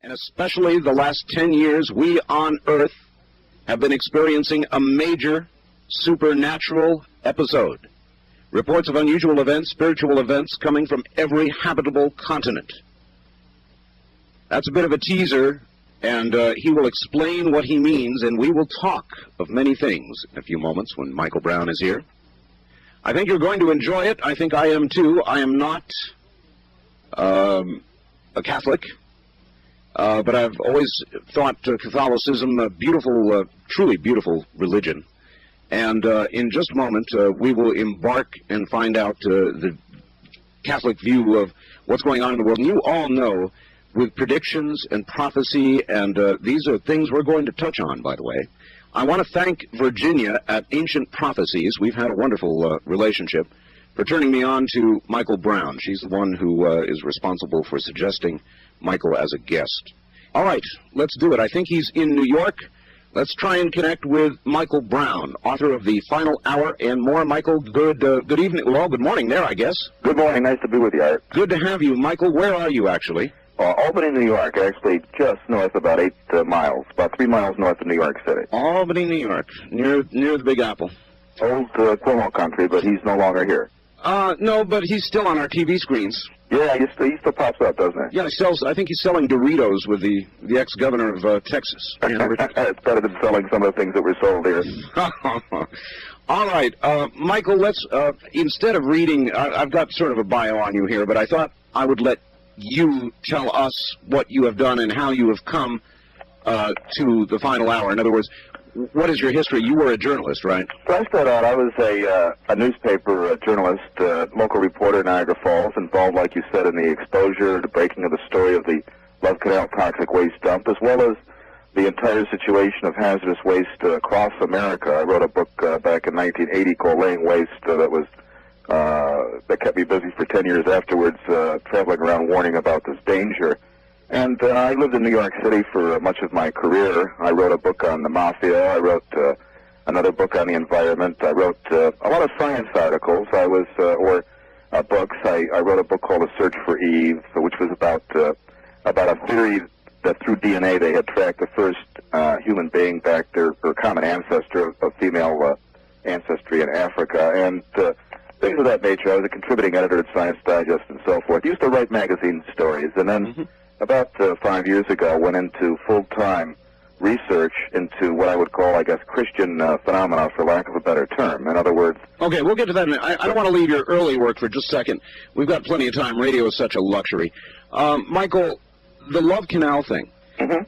And especially the last 10 years, we on Earth have been experiencing a major supernatural episode. Reports of unusual events, spiritual events coming from every habitable continent. That's a bit of a teaser, and he will explain what he means, and we will talk of many things in a few moments when Michael Brown is here. I think you're going to enjoy it. I think I am too. I am not a Catholic. But I've always thought Catholicism a beautiful, truly beautiful religion. And in just a moment, we will embark and find out the Catholic view of what's going on in the world. And you all know, with predictions and prophecy, and these are things we're going to touch on, by the way. I want to thank Virginia at Ancient Prophecies. We've had a wonderful relationship, for turning me on to Michael Brown. She's the one who is responsible for suggesting Michael as a guest. All right, let's do it. I think he's in New York. Let's try and connect with Michael Brown, author of The Final Hour and more. Michael, good evening. Well, good morning there, I guess. Good morning. Nice to be with you, Art. Good to have you. Michael, where are you, actually? Albany, New York, actually just north, about 8 miles, about 3 miles north of New York City. Albany, New York, near the Big Apple. Old Cuomo country, but he's no longer here. No, but he's still on our TV screens. Yeah, he still pops up, doesn't he? Yeah, I think he's selling Doritos with the ex-governor of Texas. It's better than selling some of the things that were sold here. All right, Michael, let's, instead of reading, I've got sort of a bio on you here, but I thought I would let you tell us what you have done and how you have come to the final hour. In other words, what is your history? You were a journalist, right? So I started out, I was a newspaper journalist, local reporter in Niagara Falls, involved, like you said, in the exposure, the breaking of the story of the Love Canal toxic waste dump, as well as the entire situation of hazardous waste across America. I wrote a book back in 1980 called Laying Waste that kept me busy for 10 years afterwards, traveling around warning about this danger. And I lived in New York City for much of my career. I wrote a book on the mafia. I wrote another book on the environment. I wrote a lot of science articles. Books. I wrote a book called A Search for Eve, which was about a theory that through DNA they had tracked the first human being back their common ancestor of female ancestry in Africa, and things of that nature. I was a contributing editor at Science Digest and so forth. Used to write magazine stories, and then about 5 years ago went into full-time research into what I would call, I guess, Christian phenomena, for lack of a better term. In other words... Okay, we'll get to that in a minute. I don't want to leave your early work for just a second. We've got plenty of time. Radio is such a luxury. Michael, the Love Canal thing.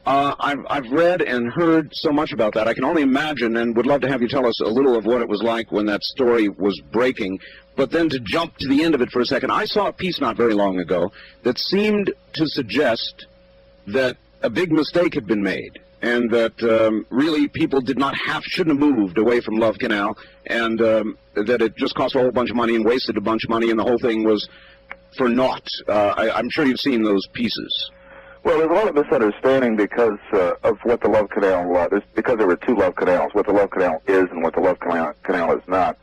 I've read and heard so much about that. I can only imagine, and would love to have you tell us a little of what it was like when that story was breaking. But then to jump to the end of it for a second, I saw a piece not very long ago that seemed to suggest that a big mistake had been made, and that really people shouldn't have moved away from Love Canal, and that it just cost a whole bunch of money and wasted a bunch of money, and the whole thing was for naught. I'm sure you've seen those pieces. Well, there's a lot of misunderstanding because of what the Love Canal because there were two Love Canals, what the Love Canal is and what the Love Canal is not.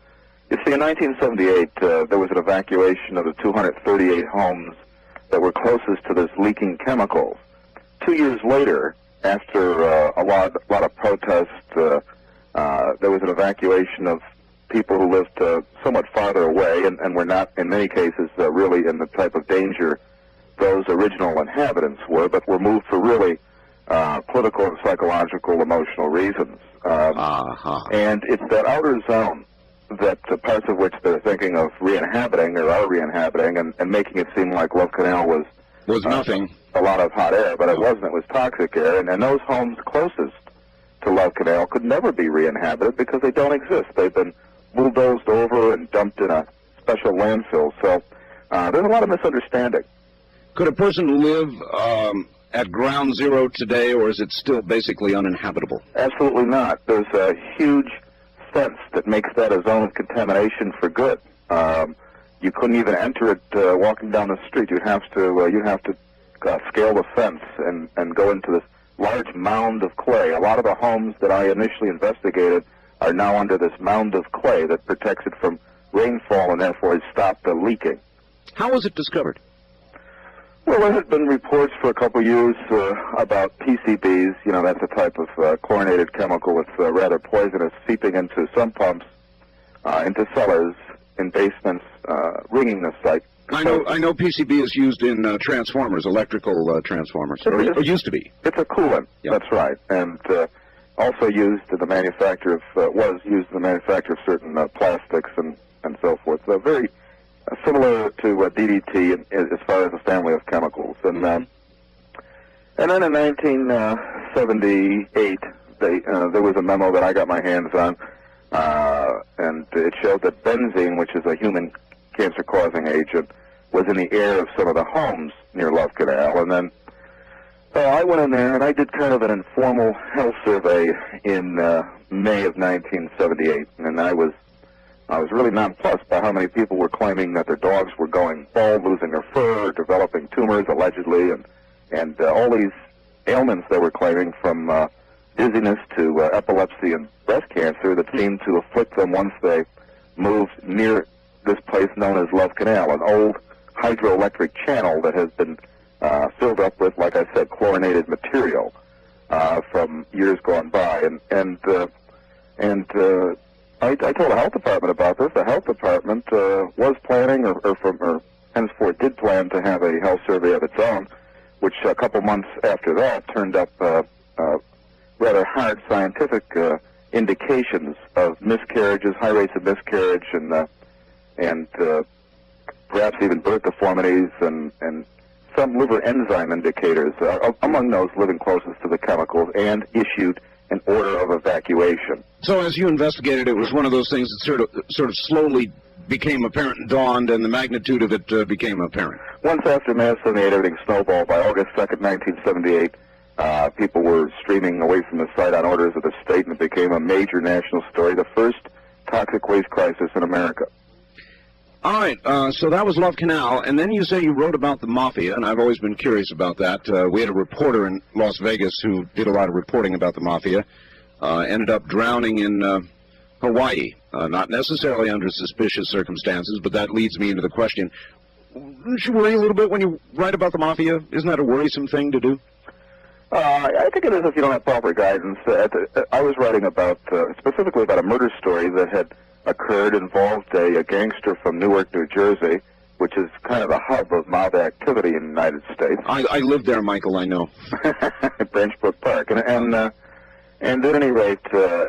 You see, in 1978, there was an evacuation of the 238 homes that were closest to this leaking chemicals. 2 years later, after a lot of protests, there was an evacuation of people who lived somewhat farther away and were not, in many cases, really in the type of danger those original inhabitants were, but were moved for really political and psychological, emotional reasons. And it's that outer zone that parts of which they're thinking of re-inhabiting or are re-inhabiting and making it seem like Love Canal was nothing. A lot of hot air, but it wasn't. It was toxic air. And those homes closest to Love Canal could never be re-inhabited because they don't exist. They've been bulldozed over and dumped in a special landfill. So there's a lot of misunderstanding. Could a person live at ground zero today, or is it still basically uninhabitable? Absolutely not. There's a huge fence that makes that a zone of contamination for good. You couldn't even enter it walking down the street. You'd have to scale the fence and go into this large mound of clay. A lot of the homes that I initially investigated are now under this mound of clay that protects it from rainfall and therefore has stopped the leaking. How was it discovered? Well, there had been reports for a couple of years about PCBs. You know, that's a type of chlorinated chemical that's rather poisonous, seeping into some pumps, into cellars, in basements, ringing the site. I know PCB is used in transformers, electrical transformers, or used to be. It's a coolant, Yep. That's right, and also used in the manufacture of, was used in the manufacture of certain plastics and so forth. So very similar to DDT as far as a family of chemicals. And then in 1978, there was a memo that I got my hands on, and it showed that benzene, which is a human cancer-causing agent, was in the air of some of the homes near Love Canal. And then I went in there and I did kind of an informal health survey in May of 1978, and I was really nonplussed by how many people were claiming that their dogs were going bald, losing their fur, developing tumors allegedly, and all these ailments they were claiming, from dizziness to epilepsy and breast cancer, that seemed to afflict them once they moved near this place known as Love Canal, an old hydroelectric channel that has been filled up with, like I said, chlorinated material from years gone by. I told the health department about this. The health department was planning, or henceforth did plan, to have a health survey of its own, which a couple months after that turned up rather hard scientific indications of miscarriages, high rates of miscarriage, and perhaps even birth deformities, and some liver enzyme indicators, among those living closest to the chemicals, and issued an order of evacuation. So as you investigated, it was one of those things that sort of slowly became apparent and dawned, and the magnitude of it became apparent. Once after May of 78, everything snowballed. By August 2nd, 1978, people were streaming away from the site on orders of the state, and it became a major national story, the first toxic waste crisis in America. All right, so that was Love Canal, and then you say you wrote about the Mafia, and I've always been curious about that. We had a reporter in Las Vegas who did a lot of reporting about the Mafia, ended up drowning in Hawaii, not necessarily under suspicious circumstances, but that leads me into the question, don't you worry a little bit when you write about the Mafia? Isn't that a worrisome thing to do? I think it is if you don't have proper guidance. I was writing about, specifically about a murder story that had occurred, involved a gangster from Newark, New Jersey, which is kind of the hub of mob activity in the United States. I lived there, Michael, I know. Branch Brook Park. And at any rate,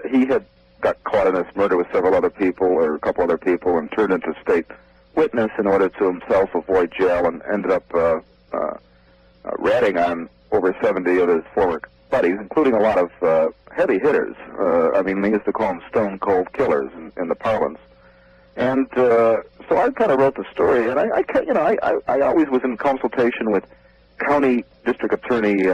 he had got caught in this murder with several other people, or a couple other people, and turned into state witness in order to himself avoid jail, and ended up ratting on over 70 of his former buddies, including a lot of heavy hitters. I mean, they used to call them stone-cold killers in the parlance. And so I kind of wrote the story, and I always was in consultation with county district attorney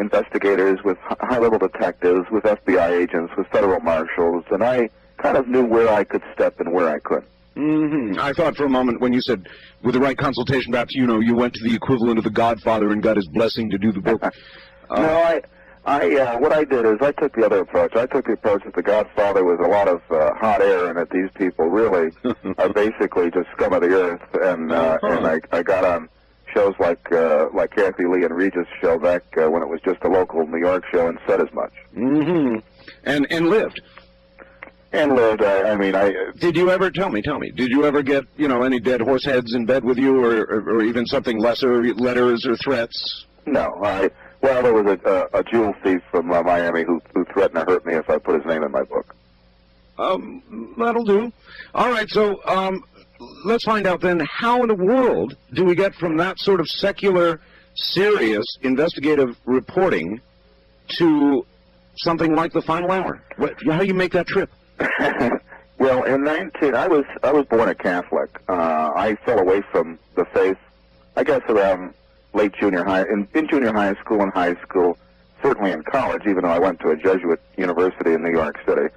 investigators, with high-level detectives, with FBI agents, with federal marshals, and I kind of knew where I could step and where I couldn't. Mm-hmm. I thought for a moment when you said, with the right consultation, perhaps, you went to the equivalent of the Godfather and got his blessing to do the book. No, what I did is I took the other approach. I took the approach that the Godfather was a lot of hot air, and that these people really are basically just scum of the earth. And I got on shows like Kathy Lee and Regis' show back when it was just a local New York show, and said as much. Mm-hmm. And lived. And lived. Did you ever, tell me, did you ever get, any dead horse heads in bed with you, or even something lesser, letters or threats? No, well, there was a jewel thief from Miami who threatened to hurt me if I put his name in my book. That'll do. All right, so let's find out then, how in the world do we get from that sort of secular, serious, investigative reporting to something like the Final Hour? How do you make that trip? Well, I was born a Catholic. I fell away from the faith, I guess, around late junior high, in junior high school and high school, certainly in college, even though I went to a Jesuit university in New York City.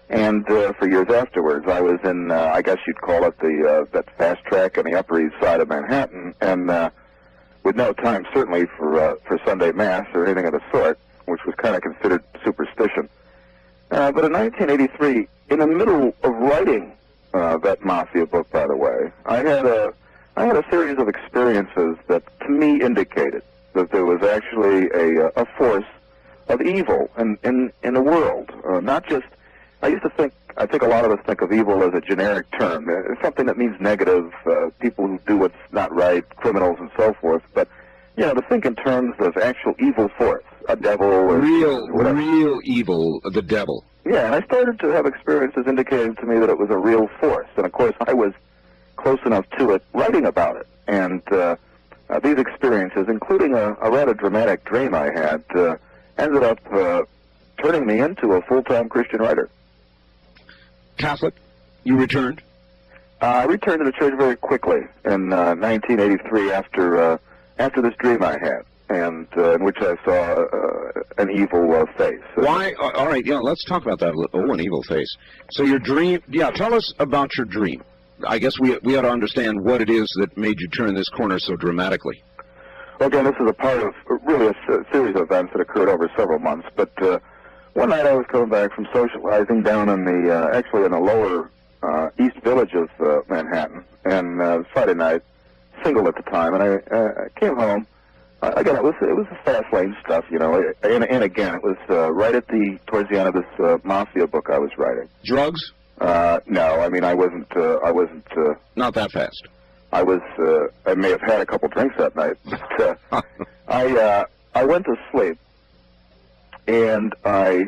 And for years afterwards, I was in, I guess you'd call it that fast track on the Upper East Side of Manhattan, and with no time, certainly, for Sunday Mass or anything of the sort, which was kind of considered superstition. But in 1983, in the middle of writing that Mafia book, by the way, I had I had a series of experiences that, to me, indicated that there was actually a force of evil in the world. Not just, I think a lot of us think of evil as a generic term. It's something that means negative, people who do what's not right, criminals and so forth. But, to think in terms of actual evil force, a devil or real evil, the devil. Yeah, and I started to have experiences indicating to me that it was a real force. And, of course, I was close enough to it writing about it. And these experiences, including a rather dramatic dream I had, ended up turning me into a full-time Christian writer. Catholic? You returned? I returned to the church very quickly in 1983 after this dream I had, and in which I saw an evil face. Why? All right, let's talk about that. Oh, an evil face. So your dream, tell us about your dream. I guess we ought to understand what it is that made you turn this corner so dramatically. Well, again, this is a part of really a series of events that occurred over several months, but one night I was coming back from socializing down in actually in the lower East Village of Manhattan, and Friday night, single at the time, and I came home. Again, it was the fast lane stuff, and again, it was right towards the end of this mafia book I was writing. Drugs? No, I mean, I wasn't. Not that fast. I may have had a couple drinks that night, but I went to sleep, and I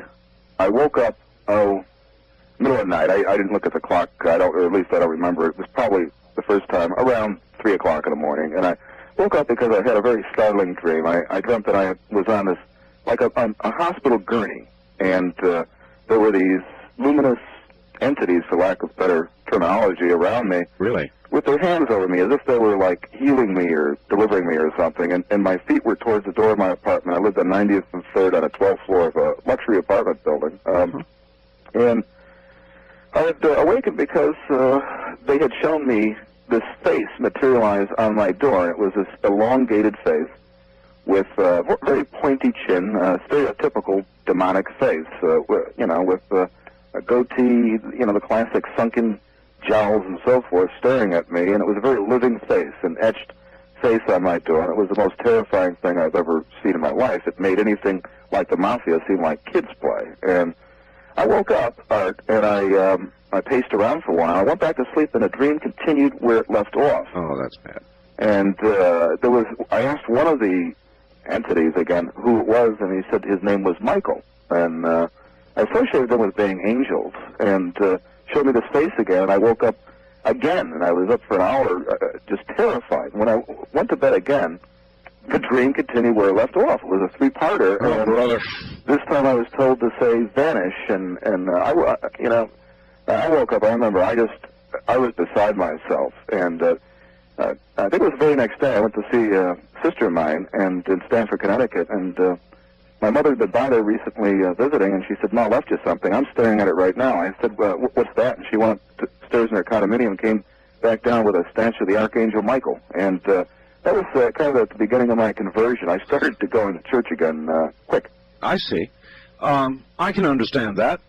woke up, middle of the night. I didn't look at the clock, or at least I don't remember. It was probably the first time, around 3 o'clock in the morning, and I woke up because I had a very startling dream. I dreamt that I was on this, like a hospital gurney, and there were these luminous entities, for lack of better terminology, around me. Really? With their hands over me, as if they were, like, healing me or delivering me or something, and my feet were towards the door of my apartment. I lived on 90th and 3rd on a 12th floor of a luxury apartment building. And I had awakened because they had shown me this face materialize on my door. It was this elongated face with very pointy chin, stereotypical demonic face, with a goatee, the classic sunken jowls and so forth, staring at me, and it was a very living face, an etched face on my door, and it was the most terrifying thing I've ever seen in my life. It made anything like the mafia seem like kids' play. And I woke up, and I paced around for a while. I went back to sleep, and the dream continued where it left off. Oh, that's bad. And I asked one of the entities again who it was, and he said his name was Michael. And I associated them with being angels, and showed me this face again, and I woke up again, and I was up for an hour, just terrified. When I went to bed again, the dream continued where it left off. It was a three-parter. Oh, brother. This time I was told to say vanish, and I woke up, I remember, I was beside myself, and I think it was the very next day I went to see a sister of mine in Stamford, Connecticut, and my mother had been by there recently visiting, and she said, "Ma, I left you something. I'm staring at it right now." I said, "Well, what's that?" And she went upstairs in her condominium and came back down with a statue of the Archangel Michael. And that was kind of at the beginning of my conversion. I started to go into church again quick. I see. I can understand that.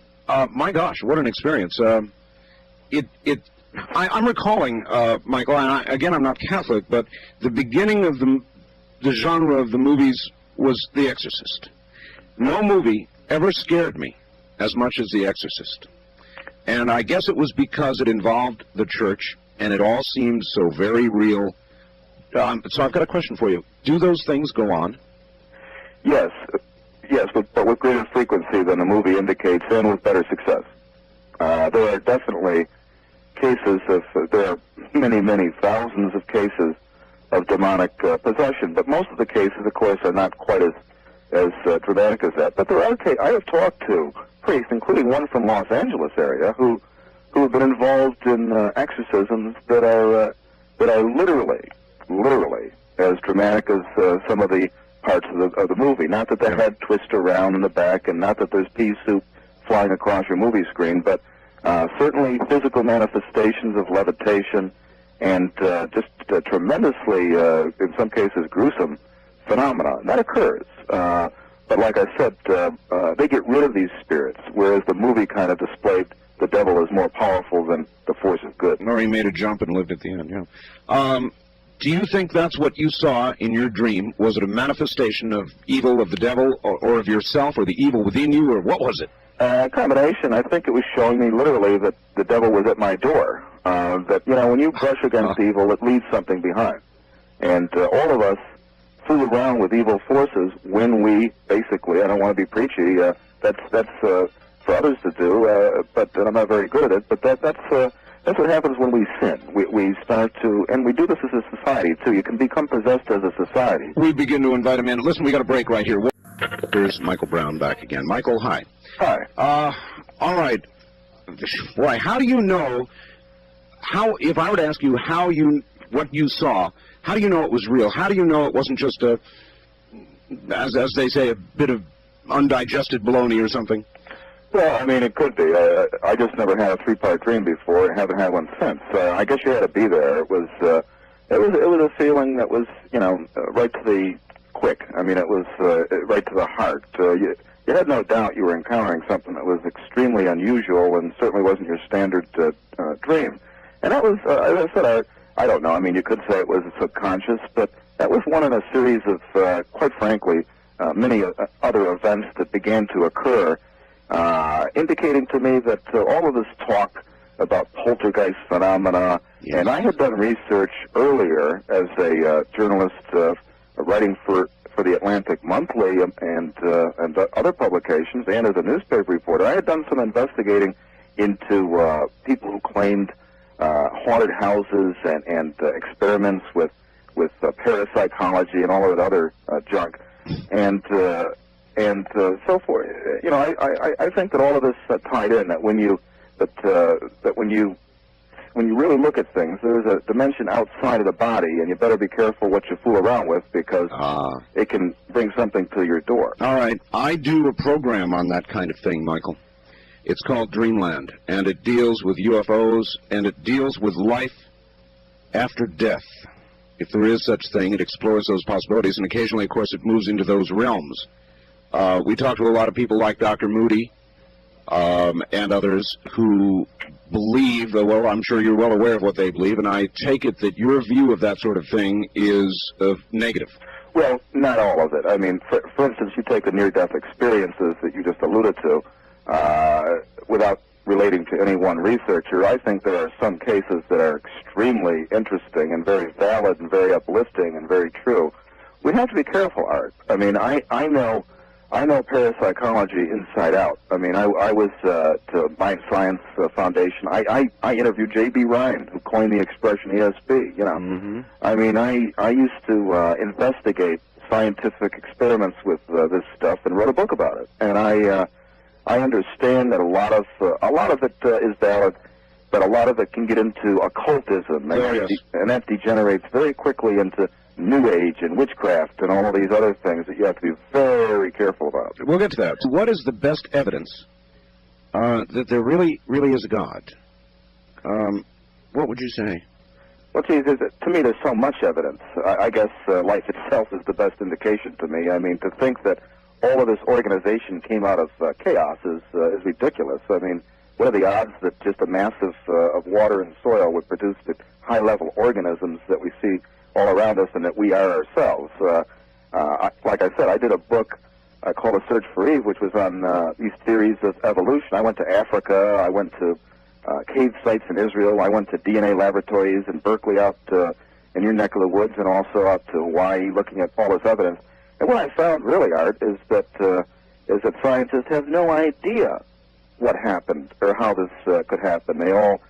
My gosh, what an experience. I'm recalling, Michael, and again, I'm not Catholic, but the beginning of the genre of the movies was The Exorcist. No movie ever scared me as much as The Exorcist. And I guess it was because it involved the church, and it all seemed so very real. So I've got a question for you. Do those things go on? Yes, but with greater frequency than the movie indicates, and with better success. There are definitely cases there are many, many thousands of cases of demonic possession, but most of the cases, of course, are not quite as dramatic as that. But there are I have talked to priests, including one from Los Angeles area, who have been involved in exorcisms that are literally as dramatic as some of the parts of the movie. Not that the head twists around in the back, and not that there's pea soup flying across your movie screen, but certainly physical manifestations of levitation and just tremendously, in some cases, gruesome phenomena. That occurs. But like I said, they get rid of these spirits, whereas the movie kind of displayed the devil as more powerful than the force of good. Or he made a jump and lived at the end, yeah. Do you think that's what you saw in your dream? Was it a manifestation of evil, of the devil, or of yourself, or the evil within you, or what was it? A combination. I think it was showing me literally that the devil was at my door. That, you know, when you brush against evil, it leaves something behind. And all of us fool around with evil forces when we, basically, I don't want to be preachy, that's for others to do, but I'm not very good at it, but that's what happens when we sin. We start to, and we do this as a society, too. You can become possessed as a society. We begin to invite him in. Listen, we got a break right here. Here's Michael Brown back again. Michael, hi. Hi. All right. Boy, how do you know, if I were to ask you what you saw, how do you know it was real? How do you know it wasn't just as they say, a bit of undigested baloney or something? Well, I mean, it could be. I just never had a three-part dream before, and haven't had one since. I guess you had to be there. It was a feeling that was, you know, right to the quick. I mean, it was right to the heart. You had no doubt you were encountering something that was extremely unusual and certainly wasn't your standard dream. And that was, as I said, I don't know. I mean, you could say it was subconscious, but that was one in a series of, quite frankly, many other events that began to occur, indicating to me that all of this talk about poltergeist phenomena, and I had done research earlier as a journalist writing for the Atlantic Monthly and other publications, and as a newspaper reporter. I had done some investigating into people who claimed haunted houses and experiments with parapsychology and all of that other junk, and so forth. You know, I think that all of this tied in. That when you really look at things, there's a dimension outside of the body, and you better be careful what you fool around with, because it can bring something to your door. All right, I do a program on that kind of thing, Michael. It's called Dreamland, and it deals with UFOs, and it deals with life after death. If there is such thing, it explores those possibilities, and occasionally, of course, it moves into those realms. We talk to a lot of people like Dr. Moody and others who believe, well, I'm sure you're well aware of what they believe, and I take it that your view of that sort of thing is negative. Well, not all of it. I mean, for instance, you take the near-death experiences that you just alluded to, without relating to any one researcher. I think there are some cases that are extremely interesting and very valid and very uplifting and very true. We have to be careful, Art. I mean, I know parapsychology inside out. I mean, I was to Mind Science Foundation. I interviewed J.B. Ryan, who coined the expression ESP. You know, I mean, I used to investigate scientific experiments with this stuff and wrote a book about it. And I understand that a lot of it is valid, but a lot of it can get into occultism, and that degenerates very quickly into New Age and witchcraft and all of these other things that you have to be very careful about. We'll get to that. What is the best evidence that there really is a God? What would you say? Well, geez, to me, there's so much evidence. I guess life itself is the best indication to me. I mean, to think that all of this organization came out of chaos is ridiculous. I mean, what are the odds that just a mass of water and soil would produce the high-level organisms that we see all around us and that we are ourselves? Like I said, I did a book called A Search for Eve, which was on these theories of evolution. I went to Africa. I went to cave sites in Israel. I went to DNA laboratories in Berkeley out in your neck of the woods, and also out to Hawaii, looking at all this evidence. And what I found, really, Art, is that scientists have no idea what happened or how this could happen. They all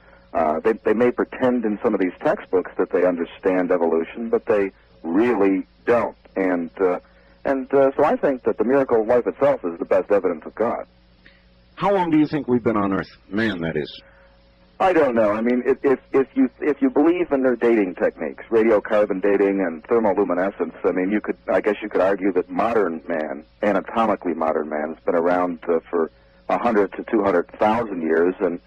they may pretend in some of these textbooks that they understand evolution, but they really don't. And so I think that the miracle of life itself is the best evidence of God. How long do you think we've been on Earth? Man, that is. I don't know. I mean, if you believe in their dating techniques, radiocarbon dating and thermoluminescence, I mean, I guess you could argue that modern man, anatomically modern man, has been around for 100 to 200,000 years, and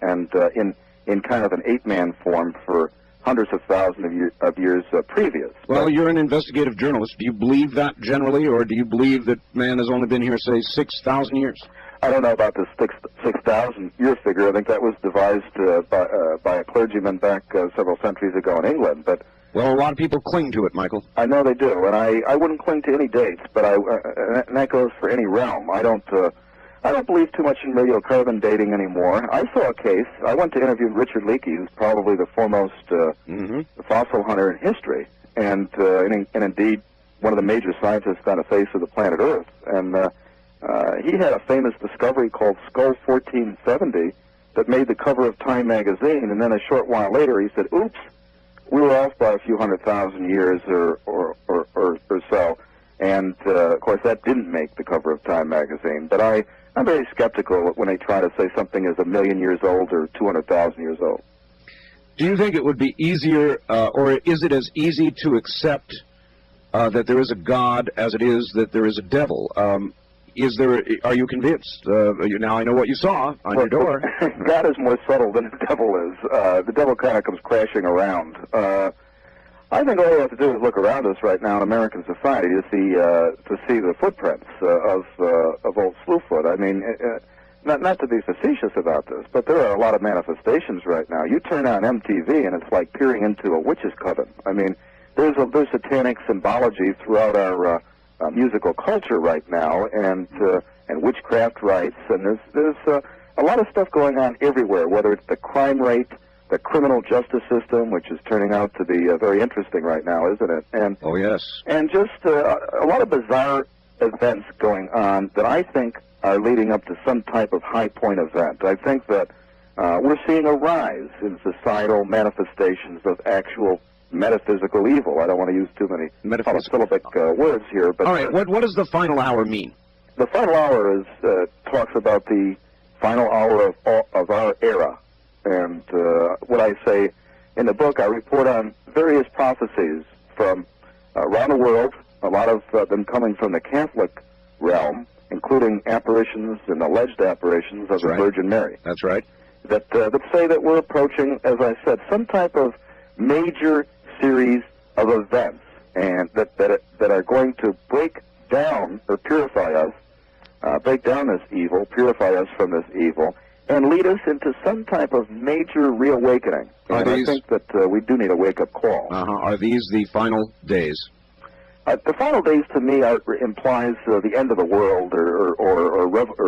in kind of an ape-man form for hundreds of thousands of years previous. Well, you're an investigative journalist. Do you believe that generally, or do you believe that man has only been here, say, 6,000 years? I don't know about the 6,000-year figure. I think that was devised by a clergyman back several centuries ago in England. But Well, a lot of people cling to it, Michael. I know they do, and I wouldn't cling to any dates, but and that goes for any realm. I don't believe too much in radiocarbon dating anymore. I saw a case. I went to interview Richard Leakey, who's probably the foremost fossil hunter in history, and indeed one of the major scientists on the face of the planet Earth. And he had a famous discovery called Skull 1470 that made the cover of Time magazine, and then a short while later he said, oops, we were off by a few 100,000 years or so. And, of course, that didn't make the cover of Time magazine. But I'm very skeptical when they try to say something is 1,000,000 years old or 200,000 years old. Do you think it would be easier, or is it as easy to accept that there is a God as it is that there is a devil? Are you convinced? Now I know what you saw on your door. God is more subtle than the devil is. The devil kind of comes crashing around. I think all we have to do is look around us right now in American society to see the footprints of old Slewfoot. I mean, not to be facetious about this, but there are a lot of manifestations right now. You turn on MTV and it's like peering into a witch's coven. I mean, there's satanic symbology throughout our musical culture right now, and witchcraft rites, and there's a lot of stuff going on everywhere. Whether it's the crime rate, the criminal justice system, which is turning out to be very interesting right now, isn't it? And oh yes, and just a lot of bizarre events going on that I think are leading up to some type of high point event. I think that we're seeing a rise in societal manifestations of actual metaphysical evil. I don't want to use too many polysyllabic words here, but all right. What does the final hour mean? The final hour talks about the final hour of our era, and what I say in the book, I report on various prophecies from around the world. A lot of them coming from the Catholic realm, including apparitions and alleged apparitions of the Virgin Mary. That's right. That say that we're approaching, as I said, some type of major series of events, and that are going to break down or purify us, break down this evil, purify us from this evil, and lead us into some type of major reawakening. And I think that we do need a wake-up call. Are these the final days? The final days, to me, implies the end of the world, or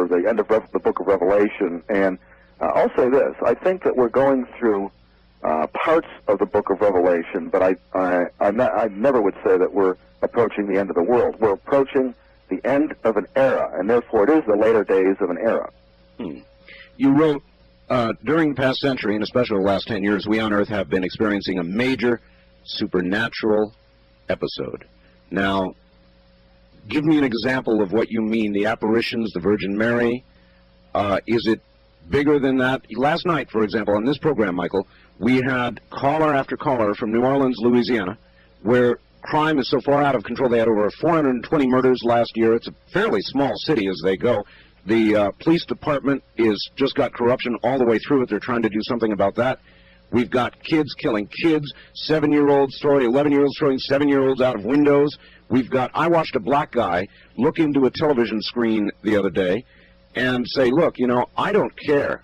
the end of the Book of Revelation. And I'll say this: I think that we're going through parts of the Book of Revelation, but I never would say that we're approaching the end of the world. We're approaching the end of an era, and therefore it is the later days of an era. You wrote, during the past century, and especially the last 10 years, we on Earth have been experiencing a major supernatural episode. Now, give me an example of what you mean, the apparitions, the Virgin Mary. Is it bigger than that? Last night, for example, on this program, Michael, we had caller after caller from New Orleans, Louisiana, where crime is so far out of control. They had over 420 murders last year. It's a fairly small city as they go. The police department just got corruption all the way through it. They're trying to do something about that. We've got kids killing kids, 7-year-olds throwing, 11-year-olds throwing 7-year-olds out of windows. I watched a black guy look into a television screen the other day and say, look, I don't care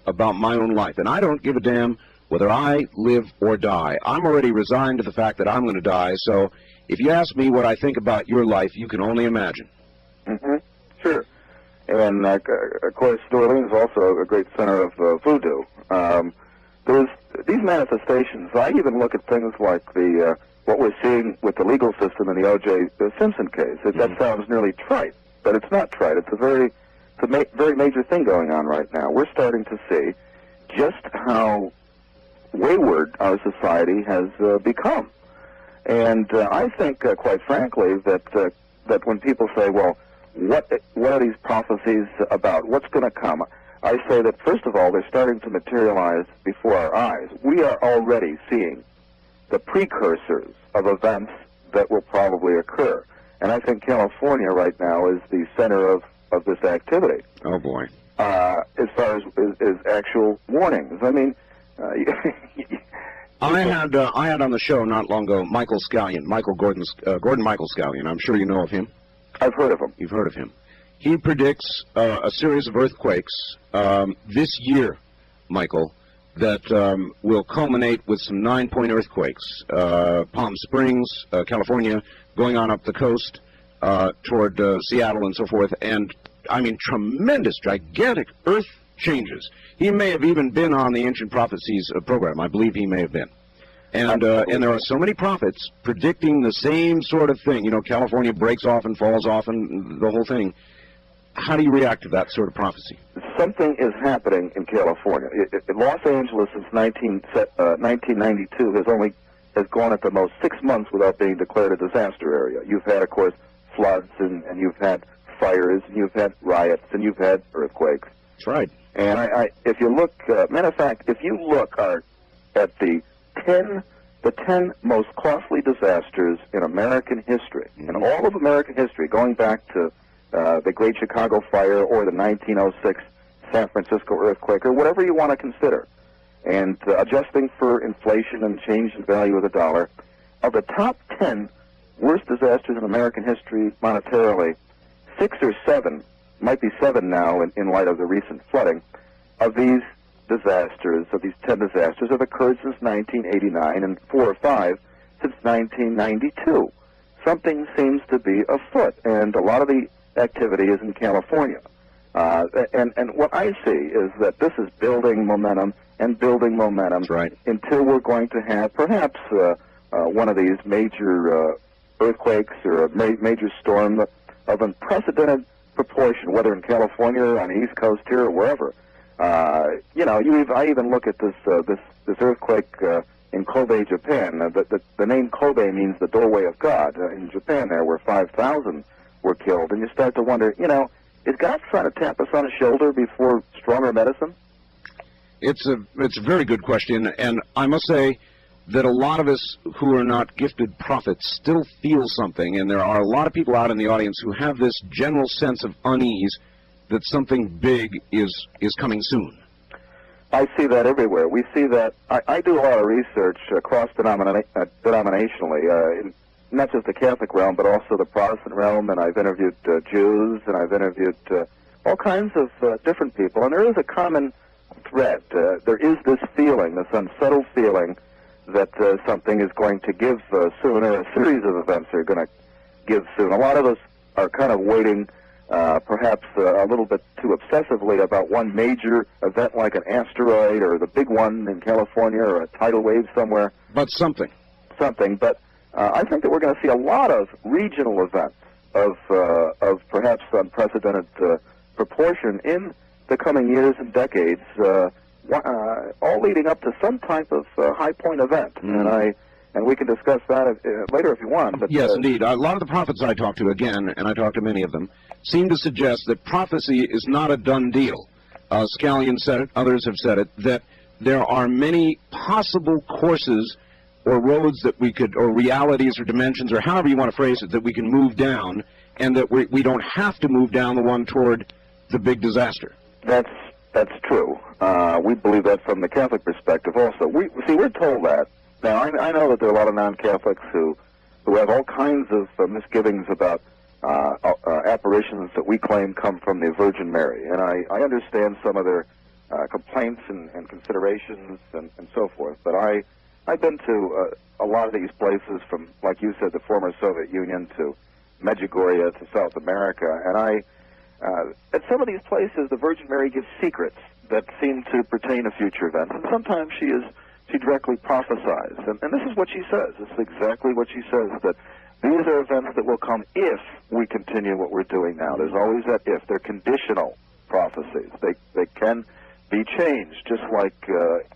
about my own life, and I don't give a damn whether I live or die. I'm already resigned to the fact that I'm going to die, so if you ask me what I think about your life, you can only imagine. Sure. And, of course, New Orleans is also a great center of voodoo. There's these manifestations. I even look at things like what we're seeing with the legal system in the O.J. Simpson case. That sounds nearly trite, but it's not trite. It's a very major thing going on right now. We're starting to see just how wayward our society has become. And I think, quite frankly, that when people say, well, what are these prophecies about? What's going to come? I say that, first of all, they're starting to materialize before our eyes. We are already seeing the precursors of events that will probably occur. And I think California right now is the center of this activity. Oh, boy. As far as actual warnings. I mean, I had on the show not long ago Michael Scallion, Gordon Michael Scallion. I'm sure you know of him. I've heard of him. You've heard of him. He predicts a series of earthquakes this year, Michael, that will culminate with some 9-point earthquakes. Palm Springs, California, going on up the coast toward Seattle and so forth, and I mean tremendous, gigantic earth changes. He may have even been on the Ancient Prophecies program. I believe he may have been. And there are so many prophets predicting the same sort of thing. You know, California breaks off and falls off and the whole thing. How do you react to that sort of prophecy? Something is happening in California. Los Angeles since 1992 has gone at the most 6 months without being declared a disaster area. You've had, of course, floods, and you've had fires, and you've had riots, and you've had earthquakes. That's right. And if you look, matter of fact, if you look at the 10 most costly disasters in American history, in all of American history, going back to the Great Chicago Fire or the 1906 San Francisco earthquake, or whatever you want to consider, and adjusting for inflation and change in value of the dollar, of the top 10 worst disasters in American history monetarily, 6 or 7, might be 7 now in light of the recent flooding, of these disasters, of these 10 disasters, have occurred since 1989, and 4 or 5 since 1992. Something seems to be afoot, and a lot of the activity is in California. And what I see is that this is building momentum and building momentum. That's right. Until we're going to have perhaps one of these major earthquakes or a major storm of unprecedented proportion, whether in California or on the East Coast here or wherever. I even look at this earthquake in Kobe, Japan. The name Kobe means the doorway of God. In Japan there, where 5,000 were killed, and you start to wonder, is God trying to tap us on the shoulder before stronger medicine? It's a very good question, and I must say that a lot of us who are not gifted prophets still feel something, and there are a lot of people out in the audience who have this general sense of unease that something big is coming soon. I see that everywhere. We see that. I do a lot of research cross-denominationally, in not just the Catholic realm, but also the Protestant realm, and I've interviewed Jews, and I've interviewed all kinds of different people, and there is a common thread. There is this feeling, this unsettled feeling, that something is going to give soon, or a series of events are going to give soon. A lot of us are kind of waiting perhaps a little bit too obsessively about one major event like an asteroid or the big one in California or a tidal wave somewhere. But something. But I think that we're going to see a lot of regional events of perhaps unprecedented proportion in the coming years and decades, all leading up to some type of high point event. And we can discuss that later if you want. But, yes, indeed. A lot of the prophets I talk to, again, and I talk to many of them, seem to suggest that prophecy is not a done deal. Scallion said it, others have said it, that there are many possible courses or roads that we could, or realities or dimensions, or however you want to phrase it, that we can move down, and that we don't have to move down the one toward the big disaster. That's true. We believe that from the Catholic perspective also. We're told that. Now, I know that there are a lot of non-Catholics who have all kinds of misgivings about apparitions that we claim come from the Virgin Mary, and I understand some of their complaints and considerations and so forth, but I've been to a lot of these places, from, like you said, the former Soviet Union to Medjugorje to South America, and at some of these places, the Virgin Mary gives secrets that seem to pertain to future events, and sometimes she directly prophesies, and this is what she says. This is exactly what she says, that these are events that will come if we continue what we're doing now. There's always that if. They're conditional prophecies. They can be changed, just like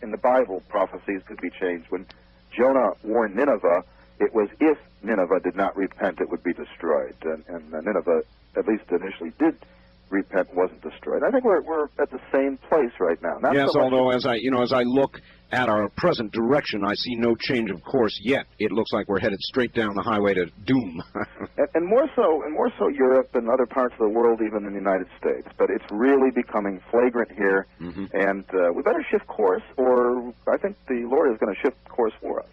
in the Bible, prophecies could be changed. When Jonah warned Nineveh, it was if Nineveh did not repent, it would be destroyed. And Nineveh, at least initially, did repent and wasn't destroyed. I think we're at the same place right now. Not yes, so although as I look at our present direction, I see no change of course yet. It looks like we're headed straight down the highway to doom. and more so Europe and other parts of the world, even in the United States. But it's really becoming flagrant here, and we better shift course, or I think the Lord is going to shift course for us.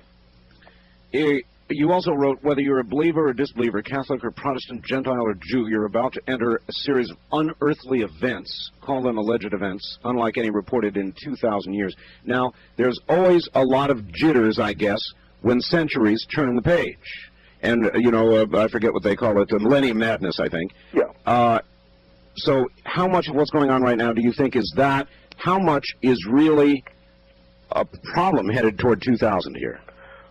you also wrote, whether you're a believer or disbeliever, Catholic or Protestant, Gentile or Jew, you're about to enter a series of unearthly events, call them alleged events, unlike any reported in 2,000 years. Now, there's always a lot of jitters, I guess, when centuries turn the page. And, I forget what they call it, millennium madness, I think. Yeah. So how much of what's going on right now do you think is that? How much is really a problem headed toward 2000 here?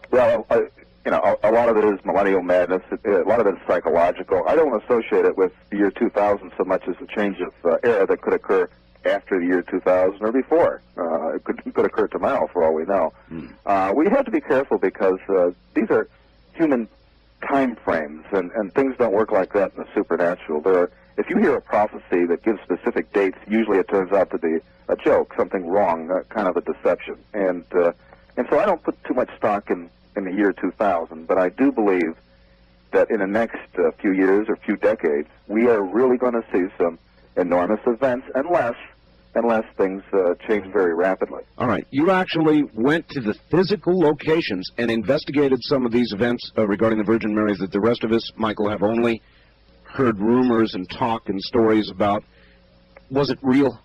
Well, a lot of it is millennial madness. A lot of it is psychological. I don't associate it with the year 2000 so much as a change of era that could occur after the year 2000 or before. It could occur tomorrow, for all we know. We have to be careful because these are human time frames, and things don't work like that in the supernatural. If you hear a prophecy that gives specific dates, usually it turns out to be a joke, something wrong, kind of a deception. And so I don't put too much stock in the year 2000, but I do believe that in the next few years or few decades, we are really going to see some enormous events, unless things change very rapidly. All right. You actually went to the physical locations and investigated some of these events regarding the Virgin Mary that the rest of us, Michael, have only heard rumors and talk and stories about. Was it real?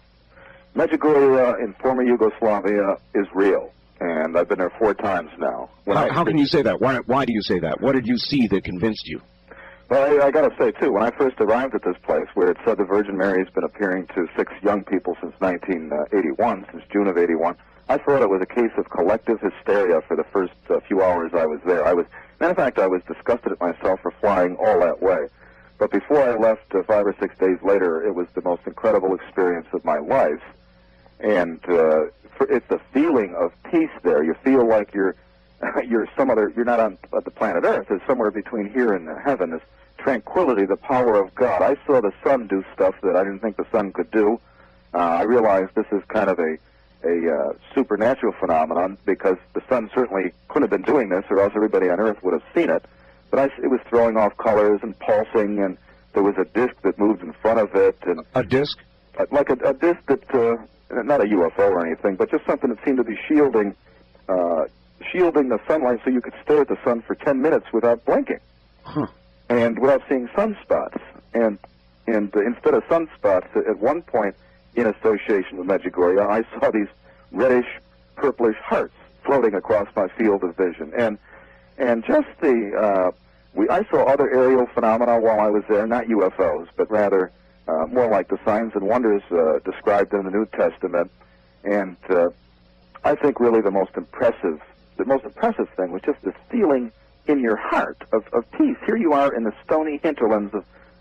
Medjugorje in former Yugoslavia is real, and I've been there 4 times now. How can you say that? Why do you say that? What did you see that convinced you? Well, I got to say, too, when I first arrived at this place, where it said the Virgin Mary has been appearing to 6 young people since 1981, since June of 81, I thought it was a case of collective hysteria for the first few hours I was there. Matter of fact, I was disgusted at myself for flying all that way. But before I left 5 or 6 days later, it was the most incredible experience of my life. And it's a feeling of peace there. You feel like you're not on the planet Earth. It's somewhere between here and heaven. This tranquility, the power of God. I saw the sun do stuff that I didn't think the sun could do. I realized this is kind of a supernatural phenomenon, because the sun certainly couldn't have been doing this, or else everybody on Earth would have seen it. But it was throwing off colors and pulsing, and there was a disc that moved in front of it. And a disc? Like a disc that, not a UFO or anything, but just something that seemed to be shielding the sunlight so you could stare at the sun for 10 minutes without blinking. Huh. And without seeing sunspots. And instead of sunspots, at one point in association with Medjugorje, I saw these reddish, purplish hearts floating across my field of vision. And just I saw other aerial phenomena while I was there, not UFOs, but rather more like the signs and wonders described in the New Testament. And I think really the most impressive thing was just this feeling in your heart of peace. Here you are in the stony hinterlands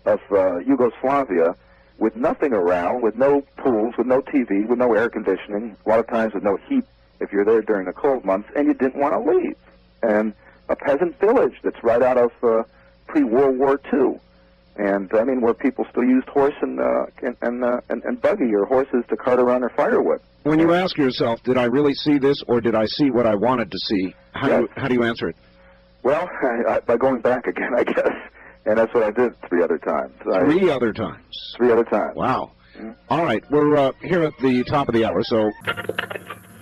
of Yugoslavia, with nothing around, with no pools, with no TV, with no air conditioning, a lot of times with no heat if you're there during the cold months, and you didn't want to leave. And a peasant village that's right out of pre-World War II. And, I mean, where people still used horse and buggy or horses to cart around their firewood. When you ask yourself, did I really see this, or did I see what I wanted to see, how do you answer it? Well, by going back again, I guess. And that's what I did 3 other times. 3 other times? 3 other times. Wow. All right, we're here at the top of the hour, so...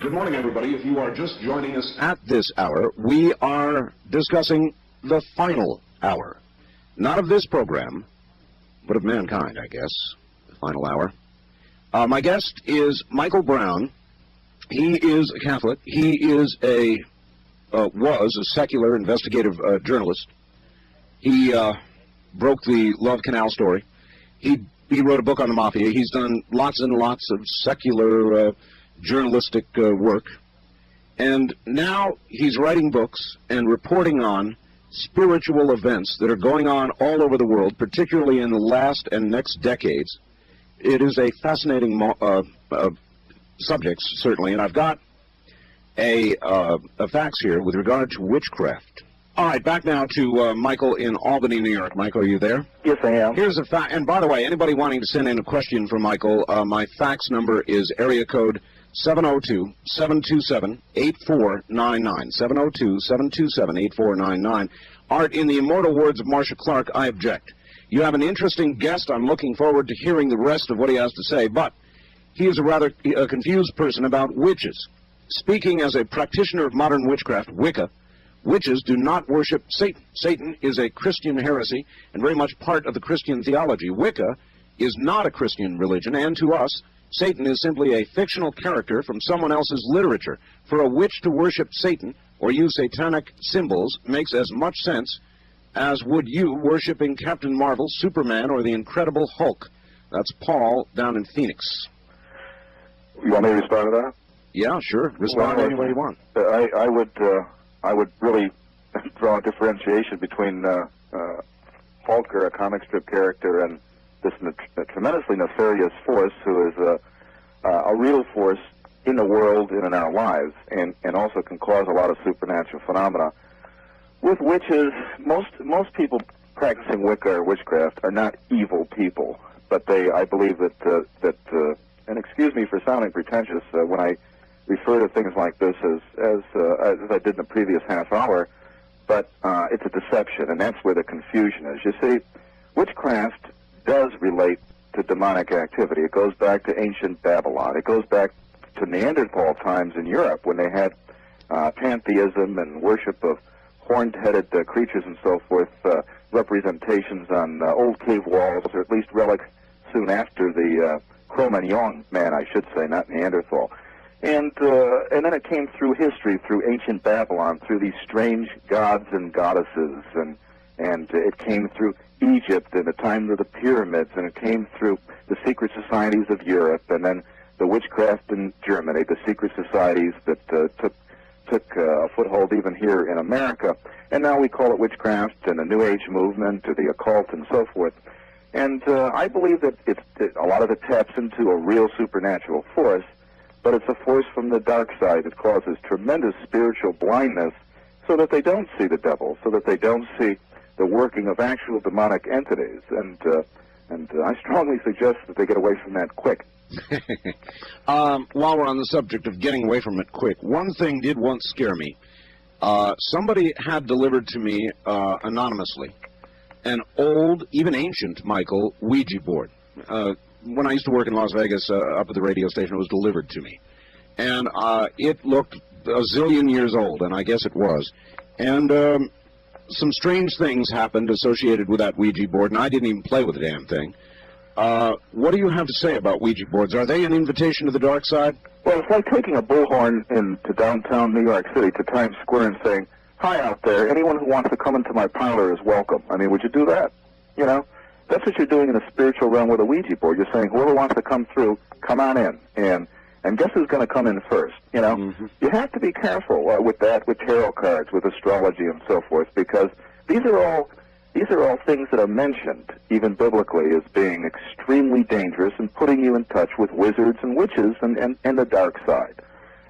Good morning, everybody. If you are just joining us at this hour, we are discussing the final hour. Not of this program, but of mankind, I guess, the final hour. My guest is Michael Brown. He is a Catholic. He is was a secular investigative journalist. He broke the Love Canal story. He wrote a book on the Mafia. He's done lots and lots of secular journalistic work. And now he's writing books and reporting on spiritual events that are going on all over the world, particularly in the last and next decades. It is a fascinating subject, certainly, and I've got a fax here with regard to witchcraft. All right, back now to Michael in Albany, New York. Michael, are you there? Yes, I am. Here's a fact, and by the way, anybody wanting to send in a question for Michael, my fax number is area code 702-727-8499, 702-727-8499. Art, in the immortal words of Marcia Clark, I object. You have an interesting guest. I'm looking forward to hearing the rest of what he has to say, but he is a rather confused person about witches. Speaking as a practitioner of modern witchcraft, Wicca, Witches do not worship Satan. Satan is a Christian heresy and very much part of the Christian theology. Wicca is not a Christian religion, and to us, Satan is simply a fictional character from someone else's literature. For a witch to worship Satan or use satanic symbols makes as much sense as would you worshiping Captain Marvel, Superman, or the Incredible Hulk. That's Paul down in Phoenix. You want me to respond to that? Yeah, sure. Respond any way you want. I would really draw a differentiation between Hulk, or a comic strip character, and this tremendously nefarious force who is a real force in the world and in our lives, and also can cause a lot of supernatural phenomena. With witches, most people practicing Wicca or witchcraft are not evil people, but I believe that and excuse me for sounding pretentious when I refer to things like this as I did in the previous half hour, but it's a deception, and that's where the confusion is. You see, witchcraft does relate to demonic activity. It goes back to ancient Babylon. It goes back to Neanderthal times in Europe when they had pantheism and worship of horned-headed creatures and so forth, representations on old cave walls, or at least relics soon after the Cro-Magnon man, I should say, not Neanderthal. And then it came through history, through ancient Babylon, through these strange gods and goddesses, and it came through Egypt in the time of the pyramids, and it came through the secret societies of Europe, and then the witchcraft in Germany, the secret societies that took a foothold even here in America, and now we call it witchcraft and the New Age movement or the occult and so forth. And I believe that a lot of it taps into a real supernatural force, but it's a force from the dark side that causes tremendous spiritual blindness so that they don't see the devil, so that they don't see the working of actual demonic entities. And I strongly suggest that they get away from that quick. While we're on the subject of getting away from it quick, one thing did once scare me. Somebody had delivered to me anonymously an old, even ancient, Michael, Ouija board. When I used to work in Las Vegas up at the radio station, it was delivered to me. And it looked a zillion years old, and I guess it was. And some strange things happened associated with that Ouija board, and I didn't even play with the damn thing. What do you have to say about Ouija boards? Are they an invitation to the dark side? Well, it's like taking a bullhorn into downtown New York City to Times Square and saying, "Hi out there, anyone who wants to come into my parlor is welcome." I mean, would you do that? You know? That's what you're doing in the spiritual realm with a Ouija board. You're saying, whoever wants to come through, come on in. And guess who's going to come in first, you know? Mm-hmm. You have to be careful with that, with tarot cards, with astrology and so forth, because these are all things that are mentioned, even biblically, as being extremely dangerous and putting you in touch with wizards and witches and the dark side.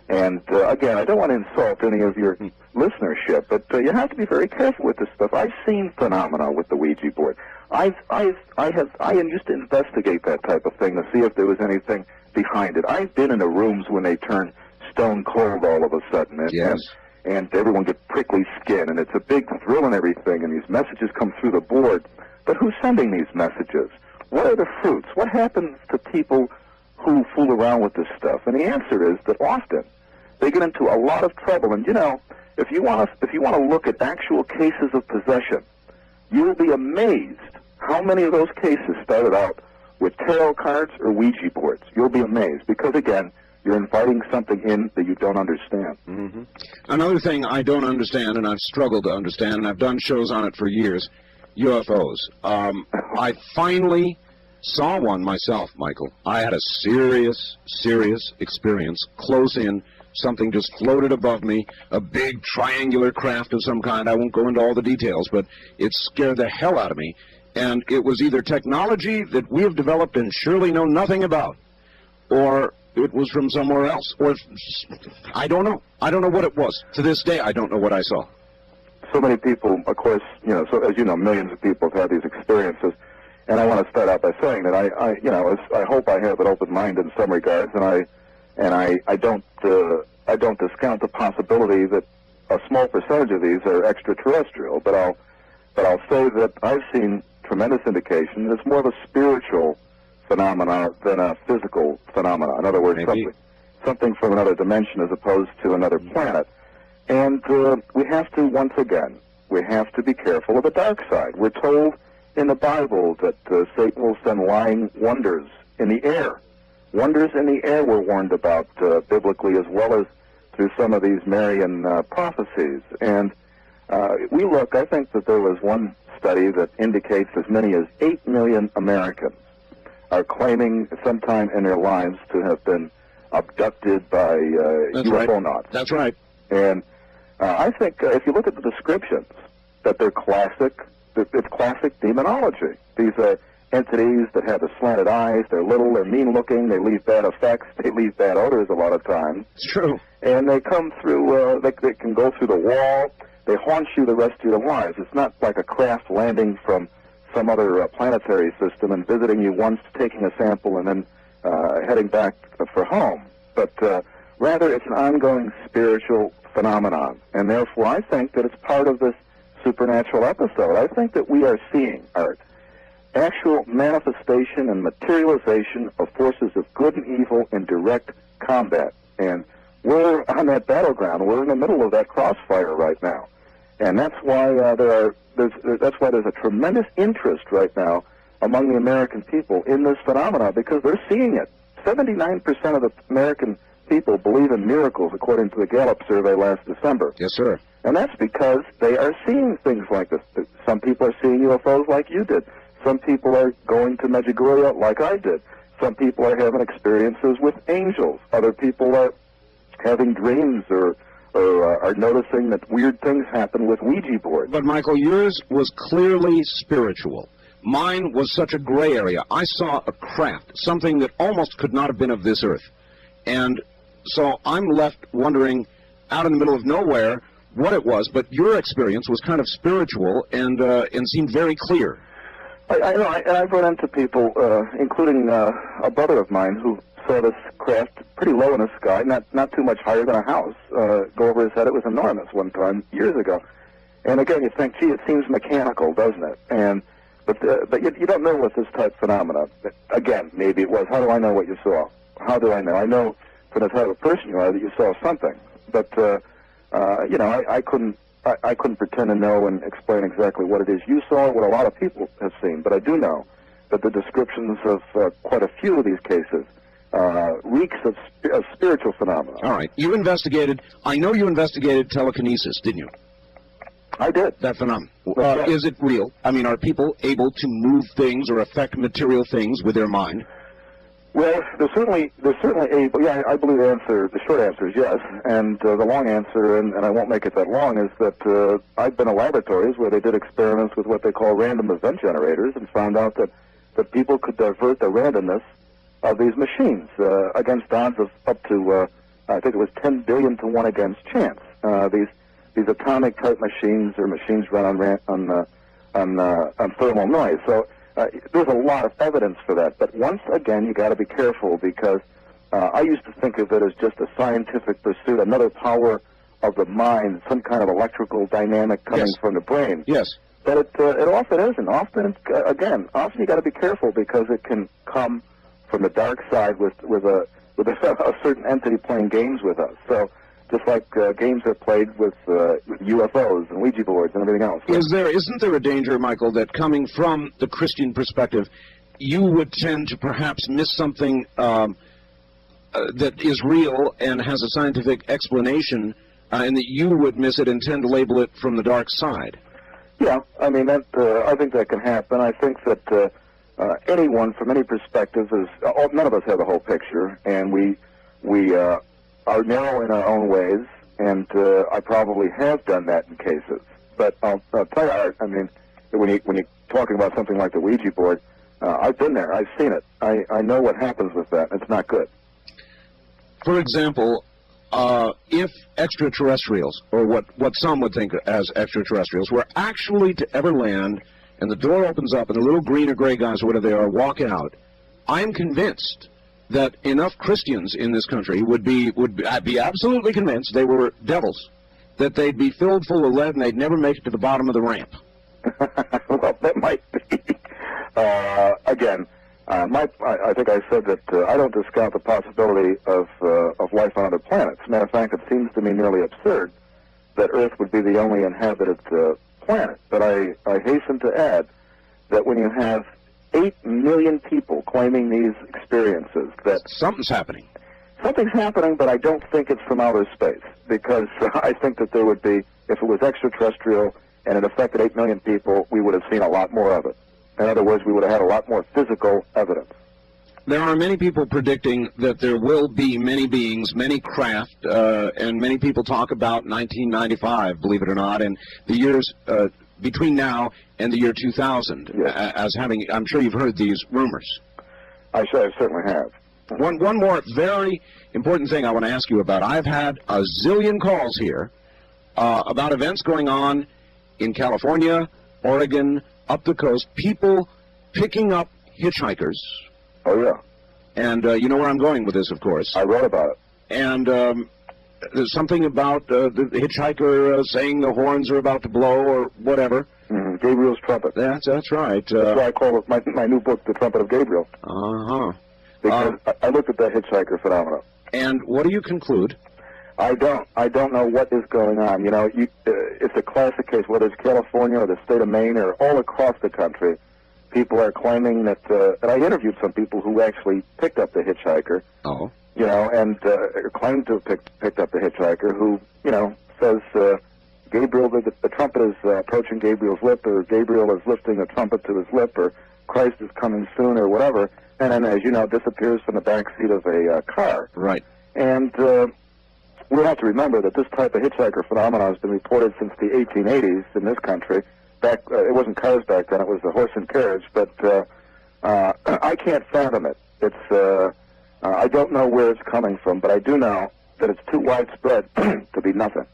And again, I don't want to insult any of your listenership, but you have to be very careful with this stuff. I've seen phenomena with the Ouija board. I used to investigate that type of thing to see if there was anything behind it. I've been in the rooms when they turn stone cold all of a sudden, and everyone gets prickly skin, and it's a big thrill and everything, and these messages come through the board. But who's sending these messages? What are the fruits? What happens to people who fool around with this stuff? And the answer is that often they get into a lot of trouble. And you know, if you want to look at actual cases of possession, you will be amazed how many of those cases started out with tarot cards or Ouija boards. You'll be amazed because, again, you're inviting something in that you don't understand. Mm-hmm. Another thing I don't understand, and I've struggled to understand, and I've done shows on it for years, UFOs. I finally saw one myself, Michael. I had a serious experience, close in. Something just floated above me, a big triangular craft of some kind. I won't go into all the details, but it scared the hell out of me. And it was either technology that we have developed and surely know nothing about, or it was from somewhere else, or I don't know. I don't know what it was. To this day, I don't know what I saw. So many people, of course, you know, so as you know, millions of people have had these experiences. And I want to start out by saying that I hope I have an open mind in some regards, and I don't discount the possibility that a small percentage of these are extraterrestrial. But I'll say that I've seen tremendous indication that it's more of a spiritual phenomena than a physical phenomena. In other words, something from another dimension as opposed to another planet. And we have to, once again, we have to be careful of the dark side. We're told in the Bible that Satan will send lying wonders in the air. Wonders in the air we're warned about biblically, as well as through some of these Marian prophecies. And I think that there was one study that indicates as many as 8 million Americans are claiming sometime in their lives to have been abducted by UFOnauts. That's right. And I think if you look at the descriptions, that they're classic, it's classic demonology. These are entities that have the slanted eyes, they're little, they're mean-looking, they leave bad effects, they leave bad odors a lot of times. It's true. And they come through, they can go through the wall, they haunt you the rest of your lives. It's not like a craft landing from some other planetary system and visiting you once, taking a sample, and then heading back for home. But rather, it's an ongoing spiritual phenomenon. And therefore, I think that it's part of this supernatural episode. I think that we are seeing, Art, actual manifestation and materialization of forces of good and evil in direct combat. And we're on that battleground. We're in the middle of that crossfire right now. And that's why there's a tremendous interest right now among the American people in this phenomena, because they're seeing it. 79% of the American people believe in miracles, according to the Gallup survey last December. Yes, sir. And that's because they are seeing things like this. Some people are seeing UFOs like you did. Some people are going to Medjugorje like I did. Some people are having experiences with angels. Other people are having dreams or are noticing that weird things happen with Ouija boards. But, Michael, yours was clearly spiritual. Mine was such a gray area. I saw a craft, something that almost could not have been of this earth. And so I'm left wondering, out in the middle of nowhere, what it was. But your experience was kind of spiritual and seemed very clear. I know, and I've run into people, including a brother of mine, who saw this craft pretty low in the sky, not too much higher than a house, go over his head. It was enormous one time, years ago. And again, you think, gee, it seems mechanical, doesn't it? But you don't know with this type of phenomena. Again, maybe it was. How do I know what you saw? How do I know? I know from the type of person you are that you saw something. But I couldn't pretend to know and explain exactly what it is you saw, what a lot of people have seen. But I do know that the descriptions of quite a few of these cases reeks of spiritual phenomena. All right. You investigated. I know you investigated telekinesis, didn't you? I did. That phenomenon. Is it real? I mean, are people able to move things or affect material things with their mind? Well, they're certainly able. Yeah, I believe the short answer is yes. And the long answer, and I won't make it that long, is that I've been in laboratories where they did experiments with what they call random event generators and found out that people could divert the randomness of these machines against odds of up to, I think it was 10 billion to 1 against chance. These atomic type machines are machines run on thermal noise. So there's a lot of evidence for that. But once again, you got to be careful, because I used to think of it as just a scientific pursuit, another power of the mind, some kind of electrical dynamic coming from the brain. Yes. But it often isn't. Often you got to be careful, because it can come from the dark side with a certain entity playing games with us. So just like games are played with UFOs and Ouija boards and everything else. Isn't there a danger, Michael, that coming from the Christian perspective, you would tend to perhaps miss something that is real and has a scientific explanation, and that you would miss it and tend to label it from the dark side? Yeah, I mean, I think that can happen. I think that anyone from any perspective none of us have the whole picture, and we are narrow in our own ways, and I probably have done that in cases. But I'll tell you, Art, I mean, when you're talking about something like the Ouija board, I've been there. I've seen it. I know what happens with that. It's not good. For example, if extraterrestrials, or what some would think as extraterrestrials, were actually to ever land, and the door opens up, and the little green or gray guys, or whatever they are, walk out, I'm convinced that enough Christians in this country would be absolutely convinced they were devils, that they'd be filled full of lead and they'd never make it to the bottom of the ramp. Well, that might be. Again, I think I said that I don't discount the possibility of life on other planets. As a matter of fact, it seems to me nearly absurd that Earth would be the only inhabited planet. But I hasten to add that when you have 8 million people claiming these experiences, that something's happening. Something's happening, but I don't think it's from outer space, because I think that there would be, if it was extraterrestrial and it affected 8 million people, we would have seen a lot more of it. In other words, we would have had a lot more physical evidence. There are many people predicting that there will be many beings, many craft, and many people talk about 1995, believe it or not, and the years between now and the year 2000 as having, I'm sure you've heard these rumors. I certainly have. One more very important thing I want to ask you about. I've had a zillion calls here about events going on in California, Oregon, up the coast, people picking up hitchhikers. Oh, yeah. And you know where I'm going with this, of course. I read about it. And there's something about the hitchhiker saying the horns are about to blow or whatever. Mm-hmm. Gabriel's trumpet. That's right. That's why I call it my new book, The Trumpet of Gabriel. Uh-huh. Because I looked at that hitchhiker phenomenon. And what do you conclude? I don't know what is going on. You know, it's a classic case, whether it's California or the state of Maine or all across the country. People are claiming that, and I interviewed some people who actually picked up the hitchhiker. Oh. You know, and claimed to have picked up the hitchhiker, who, you know, says Gabriel, the trumpet is approaching Gabriel's lip, or Gabriel is lifting the trumpet to his lip, or Christ is coming soon, or whatever. And then, as you know, disappears from the back seat of a car. Right. And we have to remember that this type of hitchhiker phenomenon has been reported since the 1880s in this country. Back, it wasn't cars back then; it was the horse and carriage. But I can't fathom it. It's I don't know where it's coming from, but I do know that it's too widespread to be nothing.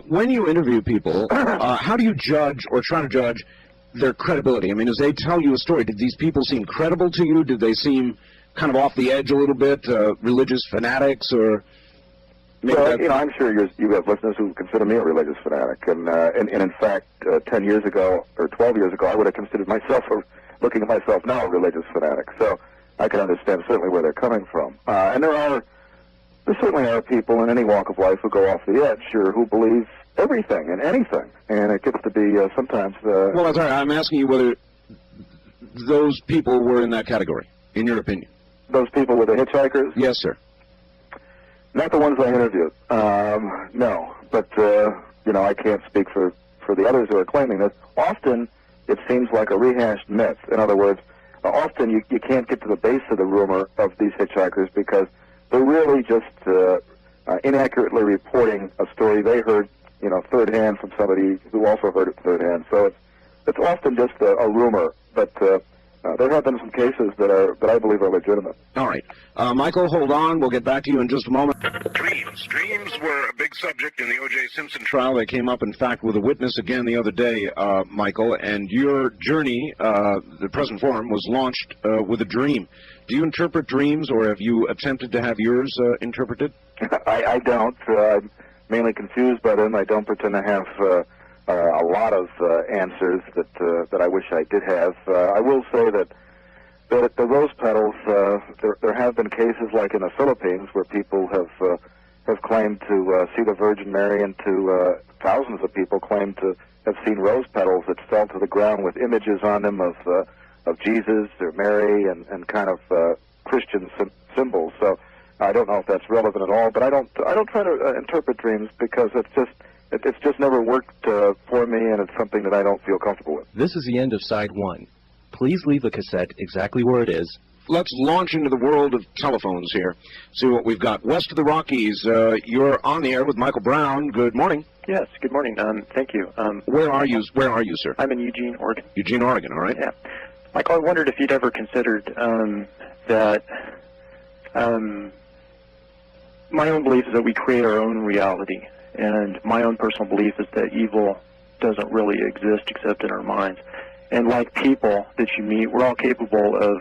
When you interview people, how do you judge or try to judge their credibility? I mean, as they tell you a story, did these people seem credible to you? Did they seem kind of off the edge a little bit, religious fanatics, or? Well, you know, I'm sure you have listeners who consider me a religious fanatic, and in fact, 10 years ago or 12 years ago, I would have considered myself, looking at myself now, a religious fanatic. So I can understand certainly where they're coming from. And there certainly are people in any walk of life who go off the edge, or who believe everything and anything, and it gets to be sometimes. Well, that's right. I'm asking you whether those people were in that category, in your opinion. Those people with the hitchhikers? Yes, sir. Not the ones I interviewed. No, but you know, I can't speak for the others who are claiming this. Often, it seems like a rehashed myth. In other words, often you can't get to the base of the rumor of these hitchhikers because they're really just inaccurately reporting a story they heard, you know, third hand from somebody who also heard it third hand. So it's often just a rumor, but there have been some cases that I believe are legitimate. All right. Michael, hold on. We'll get back to you in just a moment. Dreams were a big subject in the O.J. Simpson trial. They came up, in fact, with a witness again the other day, Michael, and your journey, the present forum, was launched with a dream. Do you interpret dreams, or have you attempted to have yours interpreted? I don't. I'm mainly confused by them. I don't pretend to have a lot of answers that I wish I did have. I will say that the rose petals, there have been cases like in the Philippines where people have claimed to see the Virgin Mary, and thousands of people claim to have seen rose petals that fell to the ground with images on them of Jesus or Mary and kind of Christian symbols. So I don't know if that's relevant at all, but I don't try to interpret dreams because it's just never worked for me, and it's something that I don't feel comfortable with. This is the end of side one. Please leave the cassette exactly where it is. Let's launch into the world of telephones here. See what we've got. West of the Rockies, you're on the air with Michael Brown. Good morning. Yes, good morning. Thank you. Where are you, sir? I'm in Eugene, Oregon. Eugene, Oregon, all right. Yeah. Michael, I wondered if you'd ever considered that my own belief is that we create our own reality, and my own personal belief is that evil doesn't really exist except in our minds. And like people that you meet, we're all capable of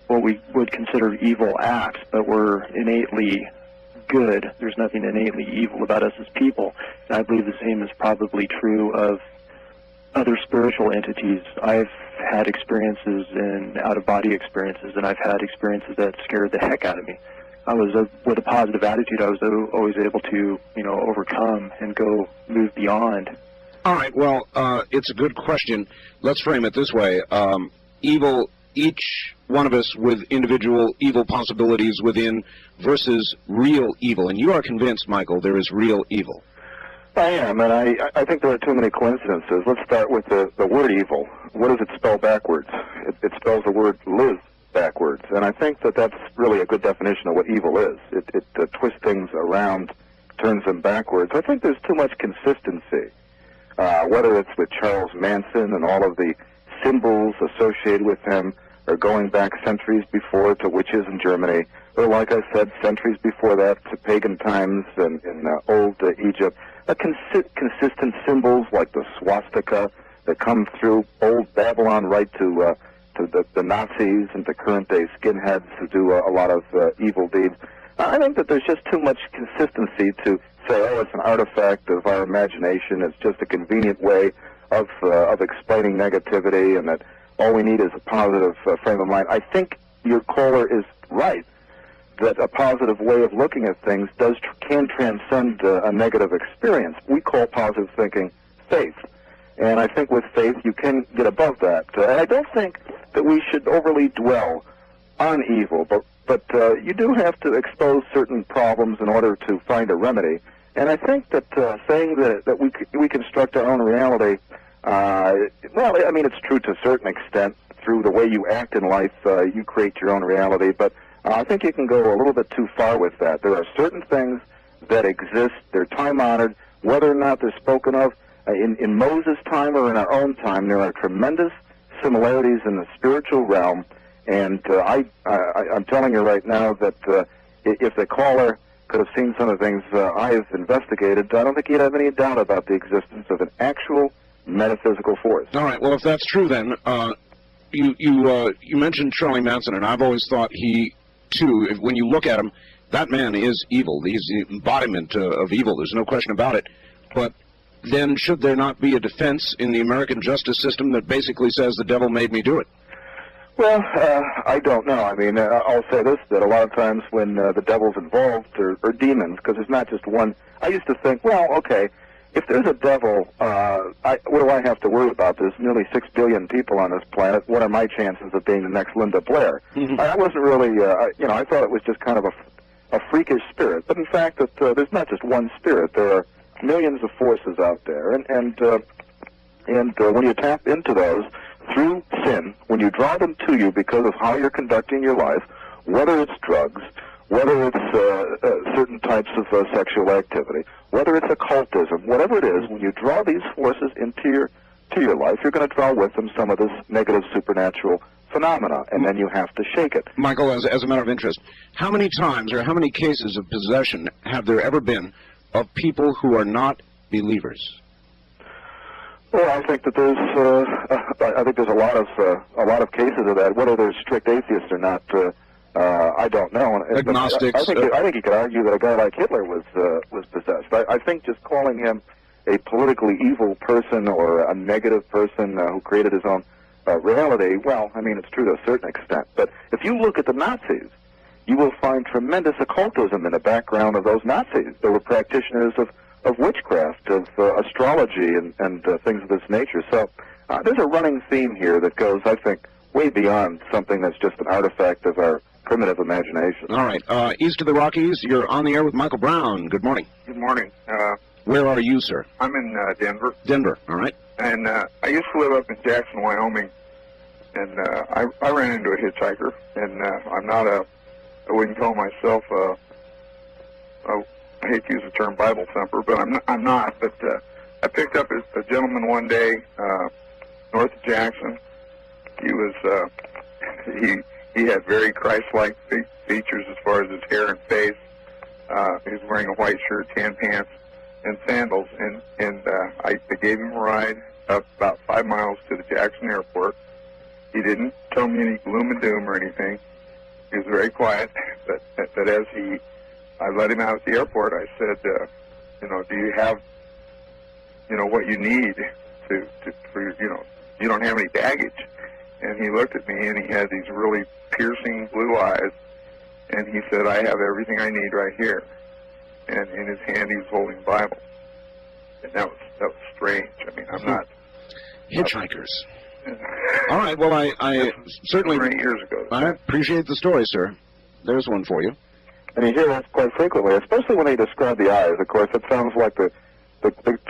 what we would consider evil acts, but we're innately good. There's nothing innately evil about us as people. And I believe the same is probably true of other spiritual entities. I've had experiences and out-of-body experiences, and I've had experiences that scared the heck out of me. with a positive attitude, I was always able to, overcome and move beyond. All right, well, it's a good question. Let's frame it this way. Evil, each one of us with individual evil possibilities within versus real evil. And you are convinced, Michael, there is real evil. I am, and I think there are too many coincidences. Let's start with the word evil. What does it spell backwards? It spells the word live backwards, and I think that that's really a good definition of what evil is. It twists things around, turns them backwards. I think there's too much consistency, whether it's with Charles Manson and all of the symbols associated with him, or going back centuries before to witches in Germany, or like I said, centuries before that to pagan times in old Egypt. Consistent symbols like the swastika that come through old Babylon right to the Nazis and to current-day skinheads who do a lot of evil deeds. I think that there's just too much consistency to say, oh, it's an artifact of our imagination, it's just a convenient way of explaining negativity, and that all we need is a positive frame of mind. I think your caller is right, that a positive way of looking at things can transcend a negative experience. We call positive thinking faith. And I think with faith you can get above that. And I don't think that we should overly dwell on evil, but you do have to expose certain problems in order to find a remedy. And I think that saying that we construct our own reality, well, I mean, it's true to a certain extent. Through the way you act in life, you create your own reality, but I think you can go a little bit too far with that. There are certain things that exist, they're time-honored, whether or not they're spoken of. In Moses' time or in our own time, there are tremendous similarities in the spiritual realm, and I'm telling you right now that if the caller could have seen some of the things I've investigated, I don't think he'd have any doubt about the existence of an actual metaphysical force. All right, well, if that's true then, you mentioned Charlie Manson, and I've always thought he, too, when you look at him, that man is evil. He's the embodiment of evil. There's no question about it. But then should there not be a defense in the American justice system that basically says the devil made me do it? Well, I don't know. I mean, I'll say this, that a lot of times when the devil's involved, or demons, because there's not just one. I used to think, well, okay, if there's a devil, what do I have to worry about? There's nearly 6 billion people on this planet. What are my chances of being the next Linda Blair? Mm-hmm. I wasn't really, I thought it was just kind of a freakish spirit. But in fact, that there's not just one spirit. There are millions of forces out there, and when you tap into those through sin, when you draw them to you because of how you're conducting your life, whether it's drugs, whether it's certain types of sexual activity, whether it's occultism, whatever it is, when you draw these forces into your life, you're going to draw with them some of this negative supernatural phenomena, and then you have to shake it. Michael, as a matter of interest, how many times or how many cases of possession have there ever been of people who are not believers? Well, I think that there's a lot of cases of that. Whether they're strict atheists or not, I don't know. Agnostics. I think you could argue that a guy like Hitler was possessed. I think just calling him a politically evil person or a negative person who created his own reality, well, I mean, it's true to a certain extent. But if you look at the Nazis, you will find tremendous occultism in the background of those Nazis. They were practitioners of witchcraft, of astrology, and things of this nature. So there's a running theme here that goes, I think, way beyond something that's just an artifact of our primitive imagination. All right. East of the Rockies, you're on the air with Michael Brown. Good morning. Good morning. Where are you, sir? I'm in Denver. Denver, all right. And I used to live up in Jackson, Wyoming, and I ran into a hitchhiker, and I'm not I wouldn't call myself I hate to use the term Bible thumper, but I'm not. But I picked up a gentleman one day north of Jackson. He was he had very Christ-like features as far as his hair and face. He was wearing a white shirt, tan pants, and sandals. And I gave him a ride up about 5 miles to the Jackson airport. He didn't tell me any gloom and doom or anything. He was very quiet. But as I let him out at the airport, I said, do you have, what you need for you don't have any baggage. And he looked at me, and he had these really piercing blue eyes, And he said, I have everything I need right here. And in his hand he was holding the Bible. And that was strange. I mean, I'm not... Hitchhikers. All right, well, I certainly... 8 years ago. I appreciate the story, sir. There's one for you. And you hear that quite frequently, especially when they describe the eyes. Of course, it sounds like the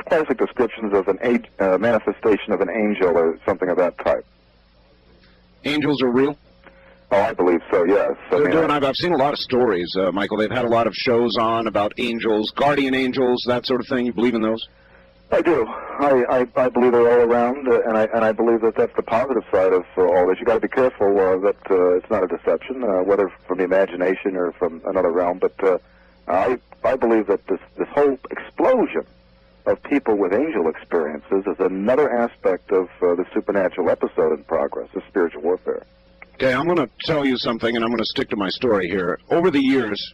classic descriptions of a manifestation of an angel or something of that type. Angels are real? Oh, I believe so, yes. I've seen a lot of stories, Michael. They've had a lot of shows on about angels, guardian angels, that sort of thing. You believe in those? I do. I believe they're all around, and I believe that that's the positive side of all this. You got to be careful that it's not a deception, whether from the imagination or from another realm. But I believe that this whole explosion of people with angel experiences is another aspect of the supernatural episode in progress, the spiritual warfare. Okay, I'm going to tell you something, and I'm going to stick to my story here. Over the years,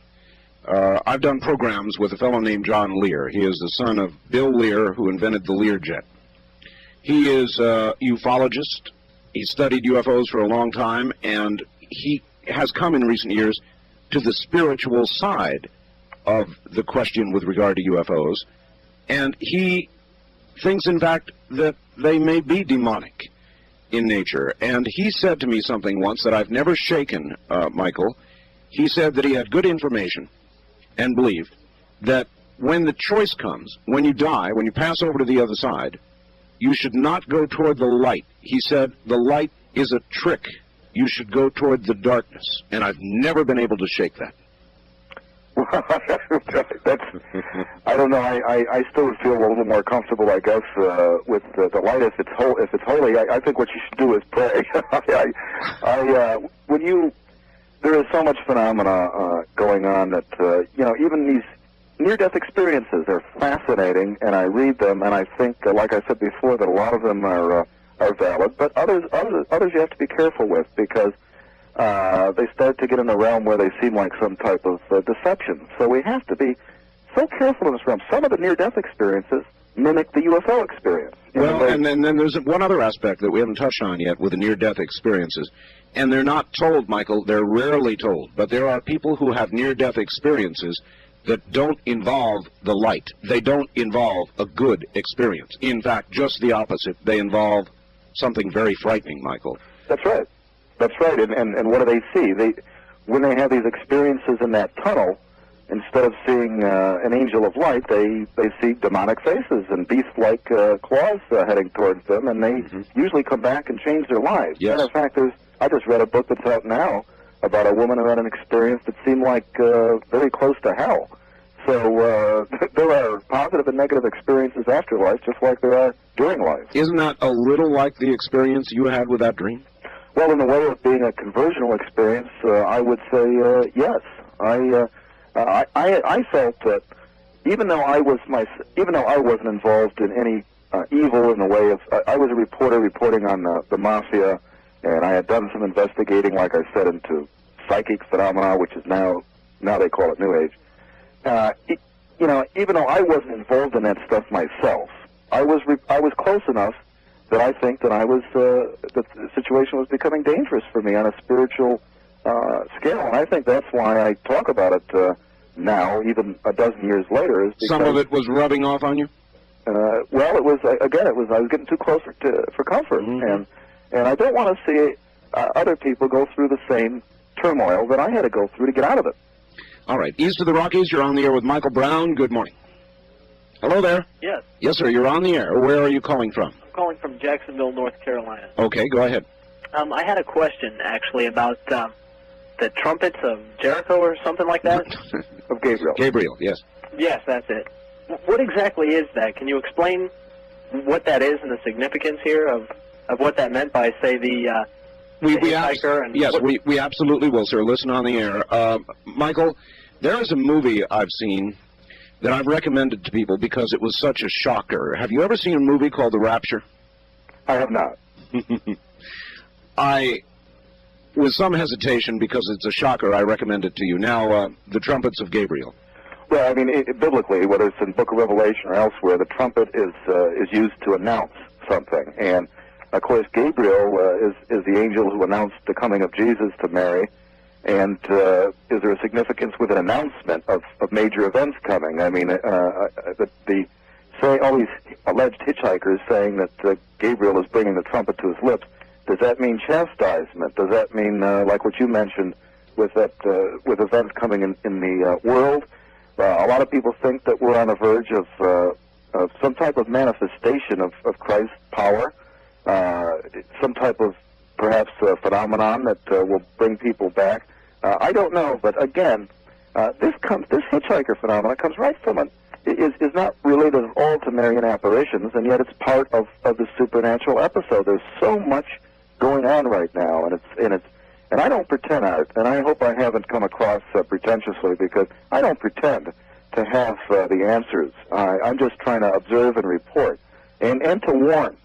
I've done programs with a fellow named John Lear. He is the son of Bill Lear, who invented the Learjet. He is a ufologist. He studied UFOs for a long time, and he has come in recent years to the spiritual side of the question with regard to UFOs. And he thinks, in fact, that they may be demonic in nature. And he said to me something once that I've never shaken, Michael. He said that he had good information and believed that when the choice comes, when you die, when you pass over to the other side, you should not go toward the light. He said the light is a trick. You should go toward the darkness. And I've never been able to shake that. I don't know. I still would feel a little more comfortable, I guess, with the light. If it's holy, I think what you should do is pray. There is so much phenomena going on that even these near-death experiences are fascinating, and I read them, and I think, like I said before, that a lot of them are valid, but others you have to be careful with because they start to get in the realm where they seem like some type of deception. So we have to be so careful in this realm. Some of the near-death experiences mimic the UFO experience. Well, and then there's one other aspect that we haven't touched on yet with the near-death experiences. And they're not told, Michael, they're rarely told. But there are people who have near-death experiences that don't involve the light. They don't involve a good experience. In fact, just the opposite. They involve something very frightening, Michael. That's right. That's right. And what do they see? When they have these experiences in that tunnel, instead of seeing an angel of light, they see demonic faces and beast-like claws heading towards them, and they usually come back and change their lives. Yes. Matter of fact, I just read a book that's out now about a woman who had an experience that seemed like very close to hell. So there are positive and negative experiences after life, just like there are during life. Isn't that a little like the experience you had with that dream? Well, in the way of being a conversional experience, I would say yes. I felt that even though I wasn't involved in any evil in the way of, I was a reporter reporting on the mafia, and I had done some investigating, like I said, into psychic phenomena, which is now they call it New Age. Even though I wasn't involved in that stuff myself, I was close enough that I think that that the situation was becoming dangerous for me on a spiritual scale, and I think that's why I talk about it now, even a dozen years later. Is because, some of it was rubbing off on you? Well, it was I was getting too close for comfort, and I don't want to see other people go through the same turmoil that I had to go through to get out of it. All right, east of the Rockies, you're on the air with Michael Brown. Good morning. Hello there. Yes. Yes, sir, you're on the air. Where are you calling from? I'm calling from Jacksonville, North Carolina. Okay, go ahead. I had a question, actually, about the trumpets of Jericho or something like that. Of Gabriel. Gabriel, yes. Yes, that's it. What exactly is that? Can you explain what that is and the significance here of what that meant by, say, the hitchhiker? Yes, we absolutely will, sir. Listen on the air. Michael, there is a movie I've seen that I've recommended to people because it was such a shocker. Have you ever seen a movie called The Rapture? I have not. With some hesitation, because it's a shocker, I recommend it to you. Now, the trumpets of Gabriel. Well, I mean, biblically, whether it's in Book of Revelation or elsewhere, the trumpet is used to announce something. And, of course, Gabriel is the angel who announced the coming of Jesus to Mary. And is there a significance with an announcement of major events coming? I mean, all these alleged hitchhikers saying that Gabriel is bringing the trumpet to his lips. Does that mean chastisement? Does that mean, like what you mentioned, with events coming in the world? A lot of people think that we're on the verge of some type of manifestation of Christ's power, some type of perhaps phenomenon that will bring people back. I don't know, but again, this hitchhiker phenomenon comes right from is not related at all to Marian apparitions, and yet it's part of the supernatural episode. There's so much going on right now, and I don't pretend at it, and I hope I haven't come across pretentiously, because I don't pretend to have the answers. I'm just trying to observe and report, and to warn.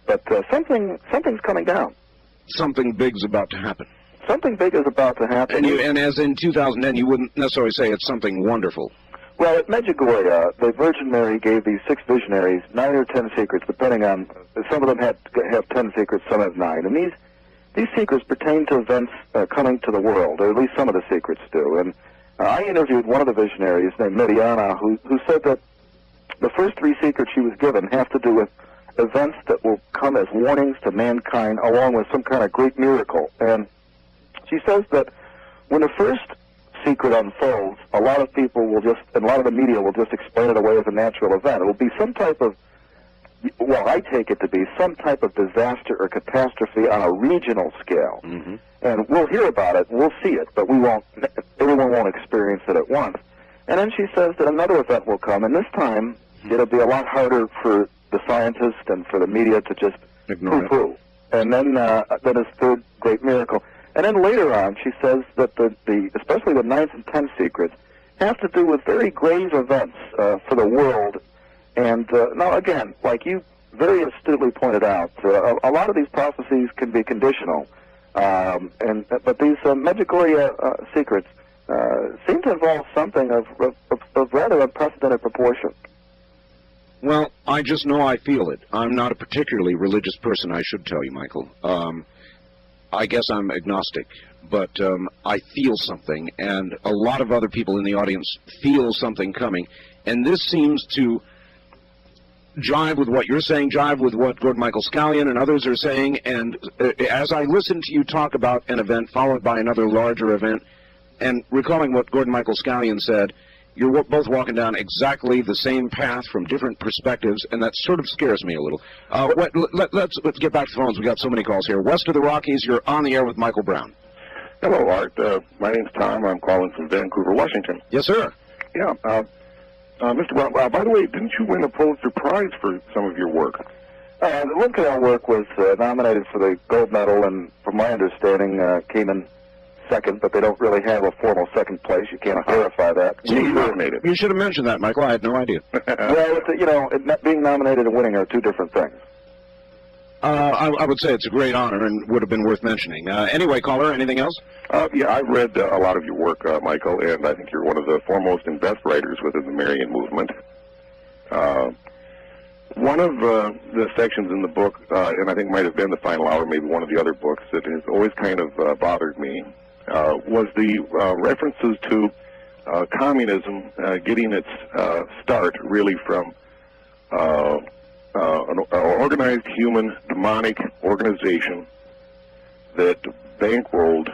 But something's coming down. Something big's about to happen. Something big is about to happen. And as in 2010, you wouldn't necessarily say it's something wonderful. Well, at Medjugorje, the Virgin Mary gave these 6 visionaries 9 or 10 secrets, depending on, some of them have 10 secrets, some have 9. And these secrets pertain to events coming to the world, or at least some of the secrets do. And I interviewed one of the visionaries named Marian, who said that the first 3 secrets she was given have to do with events that will come as warnings to mankind, along with some kind of great miracle. And she says that when the first secret unfolds, a lot of people will and a lot of the media will just explain it away as a natural event. It will be some type of, well, I take it to be some type of disaster or catastrophe on a regional scale. Mm-hmm. And we'll hear about it, we'll see it, but everyone won't experience it at once. And then she says that another event will come, and this time it'll be a lot harder for the scientists and for the media to just poo-poo. And then his third great miracle. And then later on, she says that especially the 9th and 10th secrets have to do with very grave events for the world. And now, again, like you very astutely pointed out, a lot of these prophecies can be conditional. But these Medjugorje secrets seem to involve something of rather unprecedented proportion. Well, I just know I feel it. I'm not a particularly religious person, I should tell you, Michael. I guess I'm agnostic, but I feel something, and a lot of other people in the audience feel something coming, and this seems to jive with what you're saying, jive with what Gordon Michael Scallion and others are saying, and as I listen to you talk about an event followed by another larger event, and recalling what Gordon Michael Scallion said, you're both walking down exactly the same path from different perspectives, and that sort of scares me a little. Let's get back to the phones. We got so many calls here. West of the Rockies, you're on the air with Michael Brown. Hello, Art. My name's Tom. I'm calling from Vancouver, Washington. Yes, sir. Yeah. Mr. Brown, by the way, didn't you win a Pulitzer Prize for some of your work? The Lincoln work was nominated for the gold medal, and from my understanding, came in second, but they don't really have a formal second place. You can't verify that. You should have mentioned that, Michael. I had no idea. Well, being nominated and winning are 2 different things. I would say it's a great honor and would have been worth mentioning. Anyway, caller, anything else? Yeah, I've read a lot of your work, Michael, and I think you're one of the foremost and best writers within the Marian movement. One of the sections in the book, and I think might have been the final hour, maybe one of the other books, that has always kind of bothered me, was the references to communism getting its start really from an organized human demonic organization that bankrolled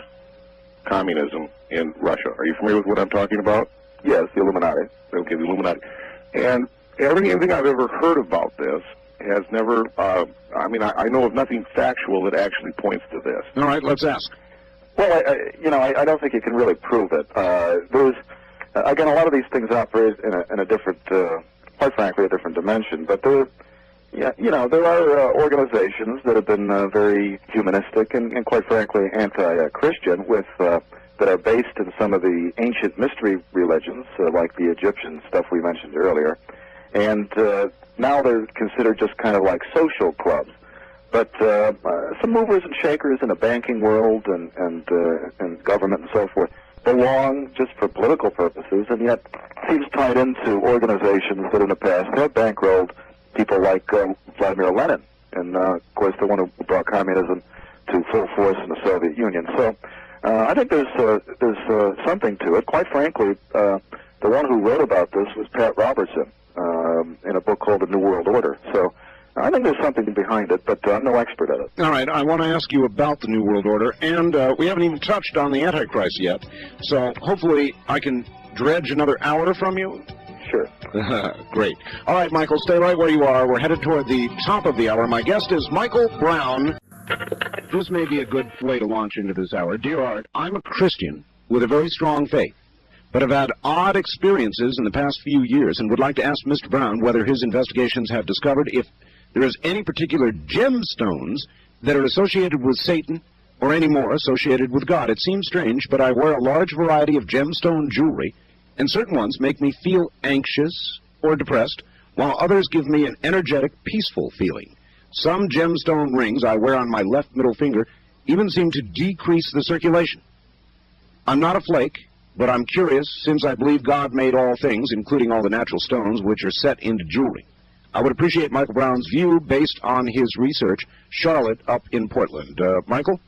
communism in Russia. Are you familiar with what I'm talking about? Yes, the Illuminati. Okay, the Illuminati. And everything I've ever heard about this has never, I know of nothing factual that actually points to this. All right, let's ask. Well, I don't think you can really prove it. There's, again, a lot of these things operate in a different, quite frankly, a different dimension. But there are organizations that have been very humanistic and quite frankly, anti-Christian that are based in some of the ancient mystery religions, like the Egyptian stuff we mentioned earlier. And now they're considered just kind of like social clubs. But some movers and shakers in the banking world and government and so forth belong just for political purposes, and yet seems tied into organizations that in the past have bankrolled people like Vladimir Lenin, and of course the one who brought communism to full force in the Soviet Union. So I think there's something to it. Quite frankly, the one who wrote about this was Pat Robertson in a book called The New World Order. So I think there's something behind it, but I'm no expert at it. All right, I want to ask you about the New World Order, and we haven't even touched on the Antichrist yet, so hopefully I can dredge another hour from you. Sure. Great. All right, Michael, stay right where you are. We're headed toward the top of the hour. My guest is Michael Brown. This may be a good way to launch into this hour. Dear Art, I'm a Christian with a very strong faith, but have had odd experiences in the past few years and would like to ask Mr. Brown whether his investigations have discovered if there is any particular gemstones that are associated with Satan or any more associated with God. It seems strange, but I wear a large variety of gemstone jewelry, and certain ones make me feel anxious or depressed, while others give me an energetic, peaceful feeling. Some gemstone rings I wear on my left middle finger even seem to decrease the circulation. I'm not a flake, but I'm curious, since I believe God made all things, including all the natural stones, which are set into jewelry. I would appreciate Michael Brown's view based on his research. Charlotte up in Portland. Michael?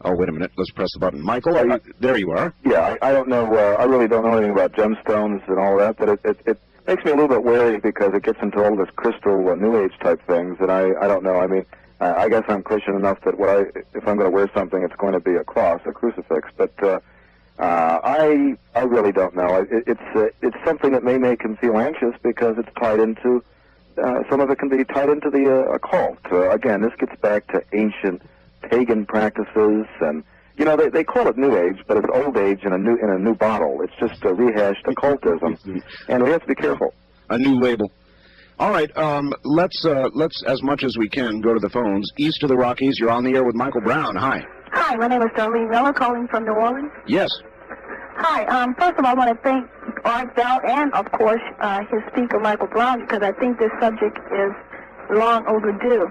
Oh, wait a minute. Let's press the button. Michael, there you are. Yeah, I don't know. I really don't know anything about gemstones and all that, but it makes me a little bit wary because it gets into all this crystal New Age type things, and I don't know. I mean, I guess I'm Christian enough that if I'm going to wear something, it's going to be a cross, a crucifix. But I really don't know. It's something that may make him feel anxious because it's tied into. Some of it can be tied into the occult. Again, this gets back to ancient pagan practices, and you know they call it New Age, but it's old age in a new bottle. It's just a rehashed occultism, and we have to be careful. A new label. All right, let's as much as we can go to the phones. East of the Rockies, you're on the air with Michael Brown. Hi. Hi, my name is Darlene Miller, calling from New Orleans. Yes. Hi. First of all, I want to thank Art Bell and, of course, his speaker, Michael Brown, because I think this subject is long overdue.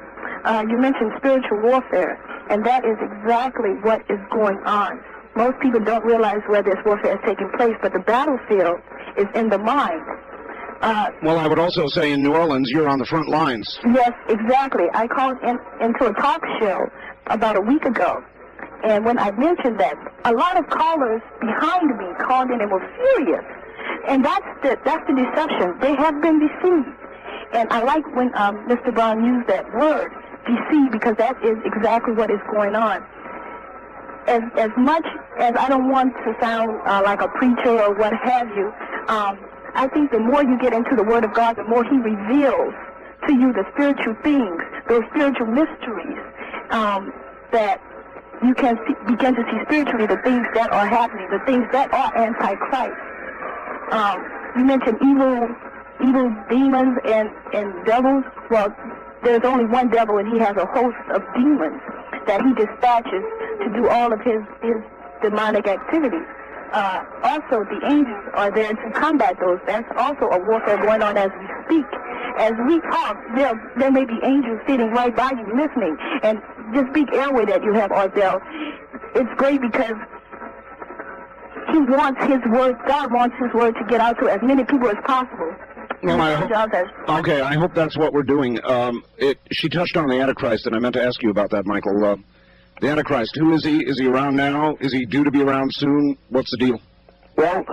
You mentioned spiritual warfare, and that is exactly what is going on. Most people don't realize where this warfare is taking place, but the battlefield is in the mind. Well, I would also say in New Orleans, you're on the front lines. Yes, exactly. I called into a talk show about a week ago, and when I mentioned that, a lot of callers behind me called in and were furious. And that's the deception. They have been deceived. And I like when Mr. Brown used that word, deceived, because that is exactly what is going on. As much as I don't want to sound like a preacher or what have you, I think the more you get into the Word of God, the more He reveals to you the spiritual things, those spiritual mysteries, that you can begin to see spiritually the things that are happening, the things that are antichrist. You mentioned evil demons and devils. Well, there's only one devil, and he has a host of demons that he dispatches to do all of his demonic activities. Also, the angels are there to combat those. That's also a warfare going on as we speak. As we talk, there may be angels sitting right by you listening. And this big airway that you have, Ardell, it's great because He wants His word, God wants His word to get out to as many people as possible. Well, I hope that's what we're doing. She touched on the Antichrist, and I meant to ask you about that, Michael. The Antichrist, who is he? Is he around now? Is he due to be around soon? What's the deal? Well,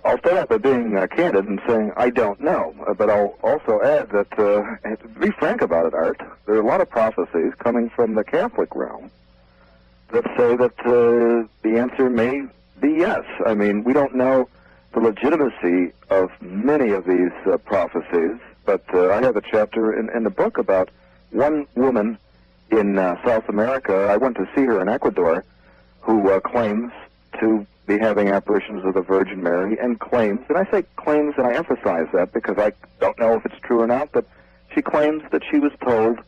I'll start out by being candid and saying I don't know, but I'll also add that, to be frank about it, Art, there are a lot of prophecies coming from the Catholic realm that say that the answer may be yes. I mean, we don't know the legitimacy of many of these prophecies, but I have a chapter in the book about one woman in South America. I went to see her in Ecuador, who claims to be having apparitions of the Virgin Mary, and claims, and I say claims, and I emphasize that because I don't know if it's true or not, but she claims that she was told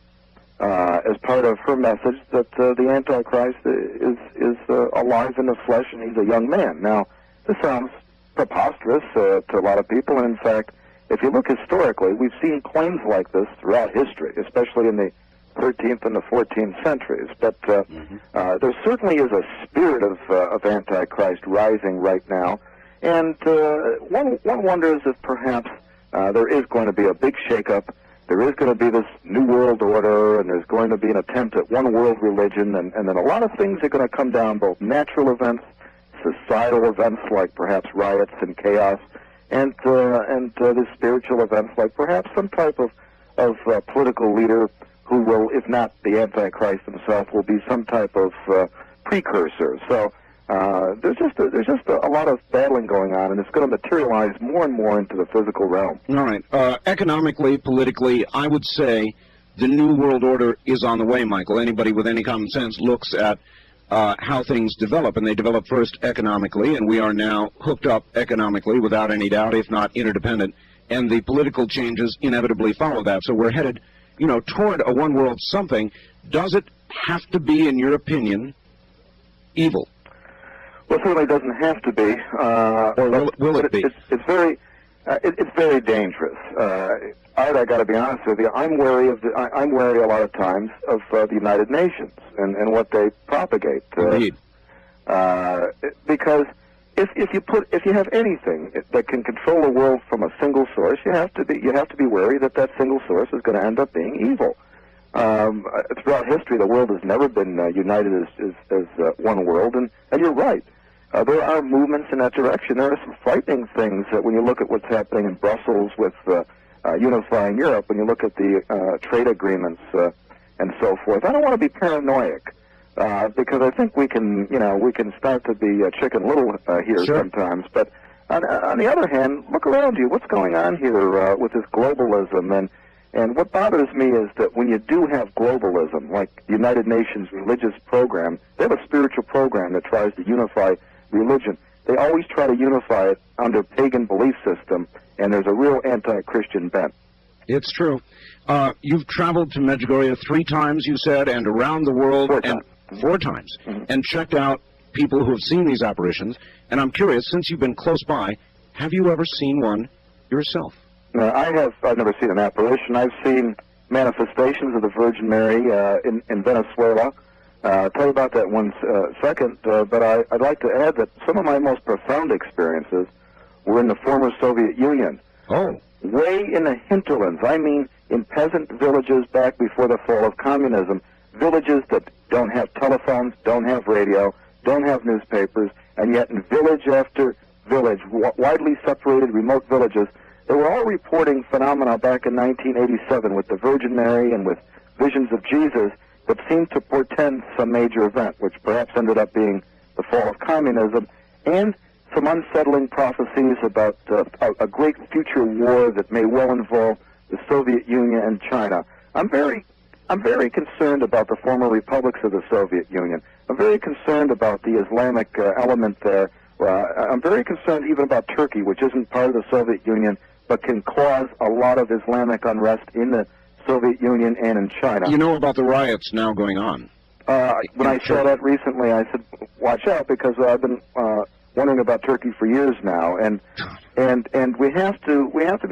as part of her message that the Antichrist is alive in the flesh and he's a young man. Now, this sounds preposterous to a lot of people, and in fact, if you look historically, we've seen claims like this throughout history, especially in the 13th and the 14th centuries. But there certainly is a spirit of Antichrist rising right now, and one wonders if perhaps there is going to be a big shakeup there is going to be this new world order, and there's going to be an attempt at one world religion, and then a lot of things are going to come down, both natural events, societal events like perhaps riots and chaos, and the spiritual events like perhaps some type of political leader who will, if not the Antichrist himself, will be some type of precursor. So there's just a lot of battling going on, and it's going to materialize more and more into the physical realm. All right. Economically, politically, I would say the New World Order is on the way, Michael. Anybody with any common sense looks at how things develop, and they develop first economically, and we are now hooked up economically without any doubt, if not interdependent, and the political changes inevitably follow that. So we're headed, toward a one-world something. Does it have to be, in your opinion, evil? Well, it certainly doesn't have to be. Or will it be? It's very dangerous. Art, I got to be honest with you. I'm wary a lot of times of the United Nations and what they propagate. Indeed. Because if you have anything that can control the world from a single source, you have to be wary that single source is going to end up being evil. Throughout history, the world has never been united as one world, and you're right. There are movements in that direction. There are some frightening things when you look at what's happening in Brussels with unifying Europe, when you look at the trade agreements and so forth. I don't want to be paranoid because I think we can start to be Chicken Little here Sure. sometimes. But on the other hand, look around you. What's going on here with this globalism? And what bothers me is that when you do have globalism, like the United Nations religious program, they have a spiritual program that tries to unify religion. They always try to unify it under pagan belief system, and there's a real anti-Christian bent. It's true. You've traveled to Medjugorje 3 times, you said, and around the world 4 times, and checked out people who have seen these apparitions. And I'm curious, since you've been close by, have you ever seen one yourself? I've never seen an apparition. I've seen manifestations of the Virgin Mary in Venezuela. I'll tell you about that one second, but I'd like to add that some of my most profound experiences were in the former Soviet Union. Oh. Way in the hinterlands. I mean, in peasant villages back before the fall of communism, villages that don't have telephones, don't have radio, don't have newspapers, and yet in village after village, widely separated remote villages, they were all reporting phenomena back in 1987 with the Virgin Mary and with visions of Jesus that seemed to portend some major event, which perhaps ended up being the fall of communism, and some unsettling prophecies about a great future war that may well involve the Soviet Union and China. I'm very concerned about the former republics of the Soviet Union. I'm very concerned about the Islamic element there. I'm very concerned even about Turkey, which isn't part of the Soviet Union, but can cause a lot of Islamic unrest in the Soviet Union and in China. You know about the riots now going on? When I saw that recently, I said, "Watch out," because I've been wondering about Turkey for years now, and we have to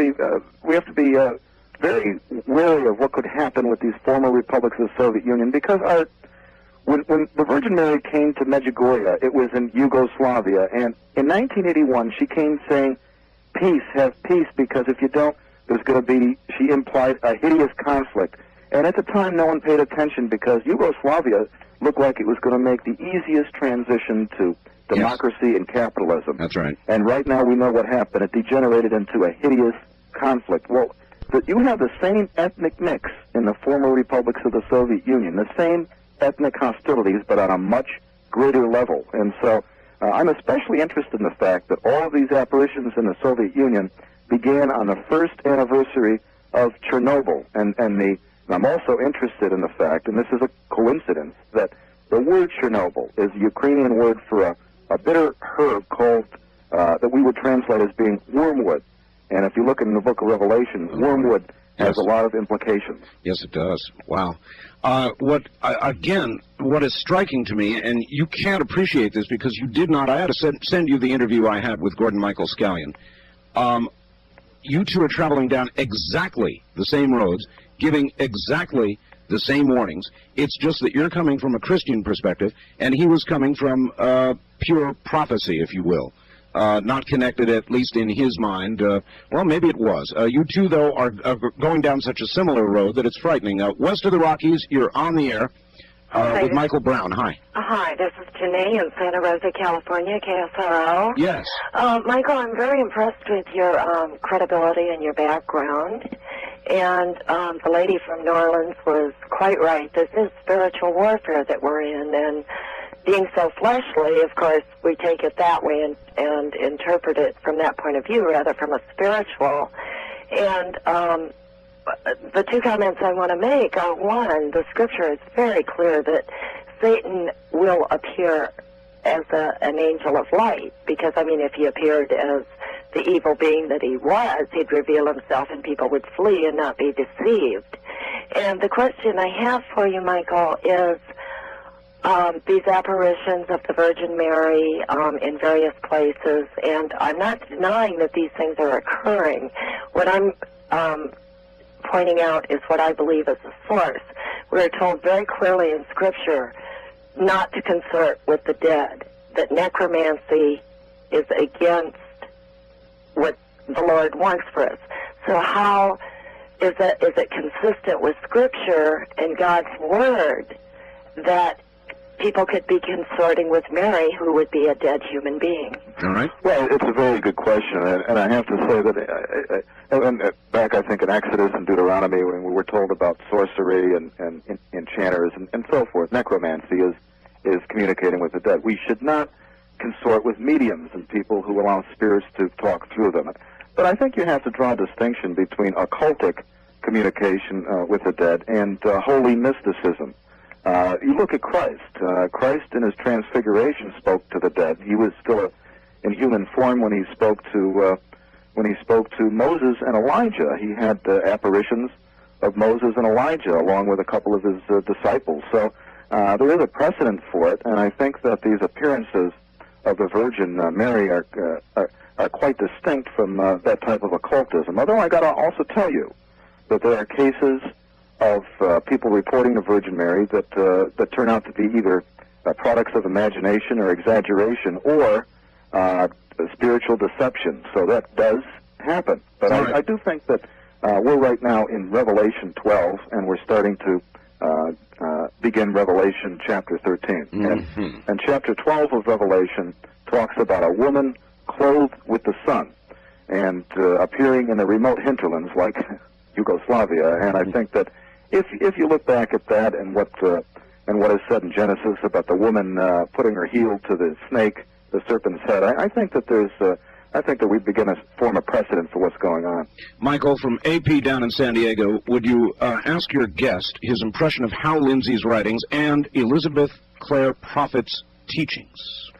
be very wary of what could happen with these former republics of the Soviet Union, because when the Virgin Mary came to Medjugorje, it was in Yugoslavia, and in 1981 she came saying, "Peace, have peace, because if you don't, there's going to be," she implied, "a hideous conflict." And at the time, no one paid attention because Yugoslavia looked like it was going to make the easiest transition to democracy and capitalism. That's right. And right now we know what happened. It degenerated into a hideous conflict. Well, you have the same ethnic mix in the former republics of the Soviet Union, the same ethnic hostilities, but on a much greater level. And so I'm especially interested in the fact that all of these apparitions in the Soviet Union began on the first anniversary of Chernobyl. And I'm also interested in the fact, and this is a coincidence, that the word Chernobyl is a Ukrainian word for a bitter herb called, that we would translate as being wormwood. And if you look in the book of Revelation, wormwood has a lot of implications. Yes, it does. Wow. What is striking to me, and you can't appreciate this because you did not, I had to send you the interview I had with Gordon Michael Scallion. You two are traveling down exactly the same roads, giving exactly the same warnings. It's just that you're coming from a Christian perspective, and he was coming from pure prophecy, if you will. So not connected, at least in his mind. Well, maybe it was. You two, though, are going down such a similar road that it's frightening. West of the Rockies, you're on the air with Michael Brown. Hi. Hi, this is Janae in Santa Rosa, California, KSRO. Yes. Michael, I'm very impressed with your credibility and your background. And the lady from New Orleans was quite right. This is spiritual warfare that we're in, and being so fleshly, of course, we take it that way and interpret it from that point of view rather from a spiritual. And the two comments I want to make are, one, the scripture is very clear that Satan will appear as an angel of light, because, I mean, if he appeared as the evil being that he was, he'd reveal himself and people would flee and not be deceived. And the question I have for you, Michael, is these apparitions of the Virgin Mary in various places, and I'm not denying that these things are occurring. What I'm pointing out is what I believe is the source. We're told very clearly in Scripture not to consort with the dead, that necromancy is against what the Lord wants for us. So how is it consistent with Scripture and God's Word that people could be consorting with Mary, who would be a dead human being? All right. Well, it's a very good question, and I have to say that back, I think, in Exodus and Deuteronomy, when we were told about sorcery and enchanters and so forth, necromancy is communicating with the dead. We should not consort with mediums and people who allow spirits to talk through them. But I think you have to draw a distinction between occultic communication with the dead and holy mysticism. You look at Christ. Christ in his transfiguration spoke to the dead. He was still in human form when he spoke to Moses and Elijah. He had apparitions of Moses and Elijah along with a couple of his disciples. So there is a precedent for it, and I think that these appearances of the Virgin Mary are quite distinct from that type of occultism. Although I got to also tell you that there are cases of people reporting the Virgin Mary that turn out to be either products of imagination or exaggeration or spiritual deception. So that does happen. But I do think that we're right now in Revelation 12, and we're starting to begin Revelation chapter 13. Mm-hmm. And chapter 12 of Revelation talks about a woman clothed with the sun and appearing in the remote hinterlands like Yugoslavia. And I think that if you look back at that and what is said in Genesis about the woman putting her heel to the snake, the serpent's head, I think that we begin to form a precedent for what's going on. Michael, from AP down in San Diego, would you ask your guest his impression of Hal Lindsey's writings and Elizabeth Clare Prophet's teachings?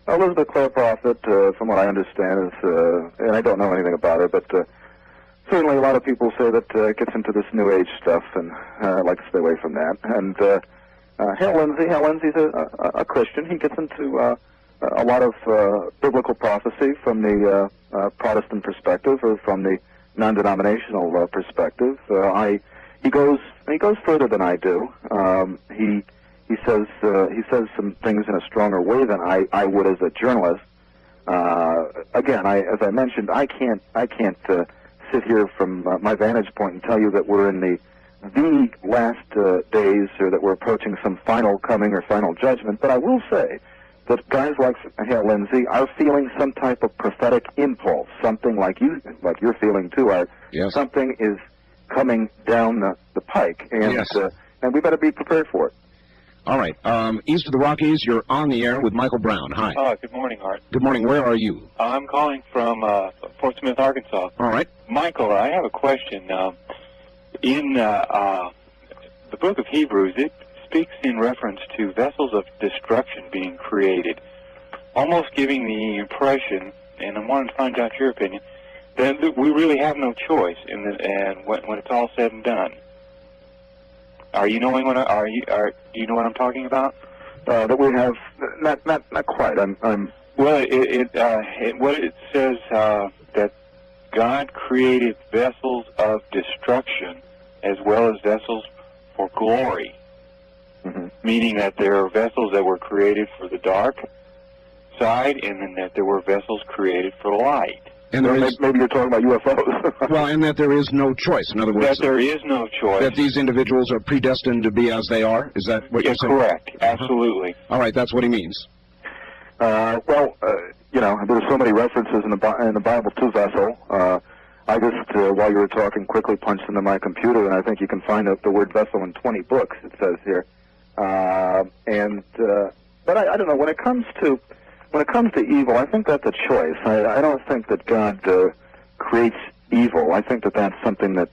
Elizabeth Clare Prophet, from what I understand, is, and I don't know anything about her, but certainly a lot of people say that it gets into this New Age stuff, and I'd like to stay away from that. And Hal Lindsey's a Christian. He gets into a lot of biblical prophecy from the Protestant perspective or from the non-denominational perspective. He goes further than I do. He says some things in a stronger way than I would as a journalist. Again, as I mentioned, I can't sit here from my vantage point and tell you that we're in the last days, or that we're approaching some final coming or final judgment. But I will say that guys like Hal Lindsey are feeling some type of prophetic impulse, something like you're feeling too. Yes. Something is coming down the pike, and yes. And we better be prepared for it. All right. East of the Rockies, you're on the air with Michael Brown. Hi. Good morning, Art. Good morning. Where are you? I'm calling from Fort Smith, Arkansas. All right. Michael, I have a question. In the book of Hebrews, it speaks in reference to vessels of destruction being created, almost giving the impression, and I wanted to find out your opinion, that we really have no choice when it's all said and done. Do you know what I'm talking about? That we have not quite. Well, what it says that God created vessels of destruction as well as vessels for glory, mm-hmm. meaning that there are vessels that were created for the dark outside, and then that there were vessels created for light. And there is, maybe you're talking about UFOs. well, and that there is no choice. In other words, That there is no choice. that these individuals are predestined to be as they are. Is that what you're saying? Correct. Absolutely. All right, that's what he means. You know, there's so many references in the Bible to vessel. I just, while you were talking, quickly punched into my computer, and I think you can find the word vessel in 20 books. It says here, but I don't know. When it comes to evil, I think that's a choice. I don't think that God creates evil. I think that that's something that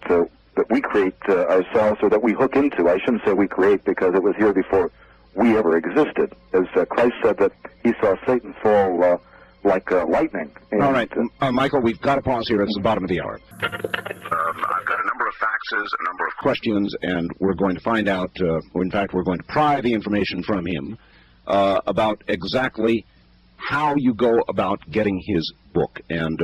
we create ourselves, or that we hook into. I shouldn't say we create, because it was here before we ever existed. As Christ said that he saw Satan fall like lightning. And, all right, Michael, we've got to pause here. It's the bottom of the hour. I've got a number of faxes, a number of questions, and we're going to find out, in fact, we're going to pry the information from him about exactly how you go about getting his book. And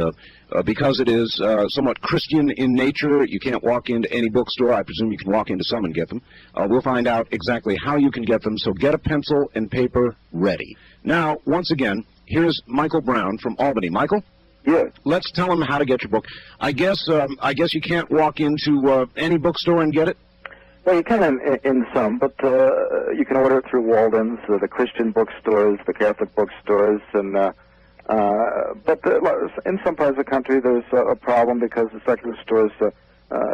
because it is somewhat Christian in nature, you can't walk into any bookstore. I presume you can walk into some and get them. We'll find out exactly how you can get them, so get a pencil and paper ready. Now, once again, here's Michael Brown from Albany. Michael? Yes. Let's tell him how to get your book. I guess you can't walk into any bookstore and get it? Well, you can in some, but you can order it through Walden's, the Christian bookstores, the Catholic bookstores, and but in some parts of the country there's a problem, because the secular stores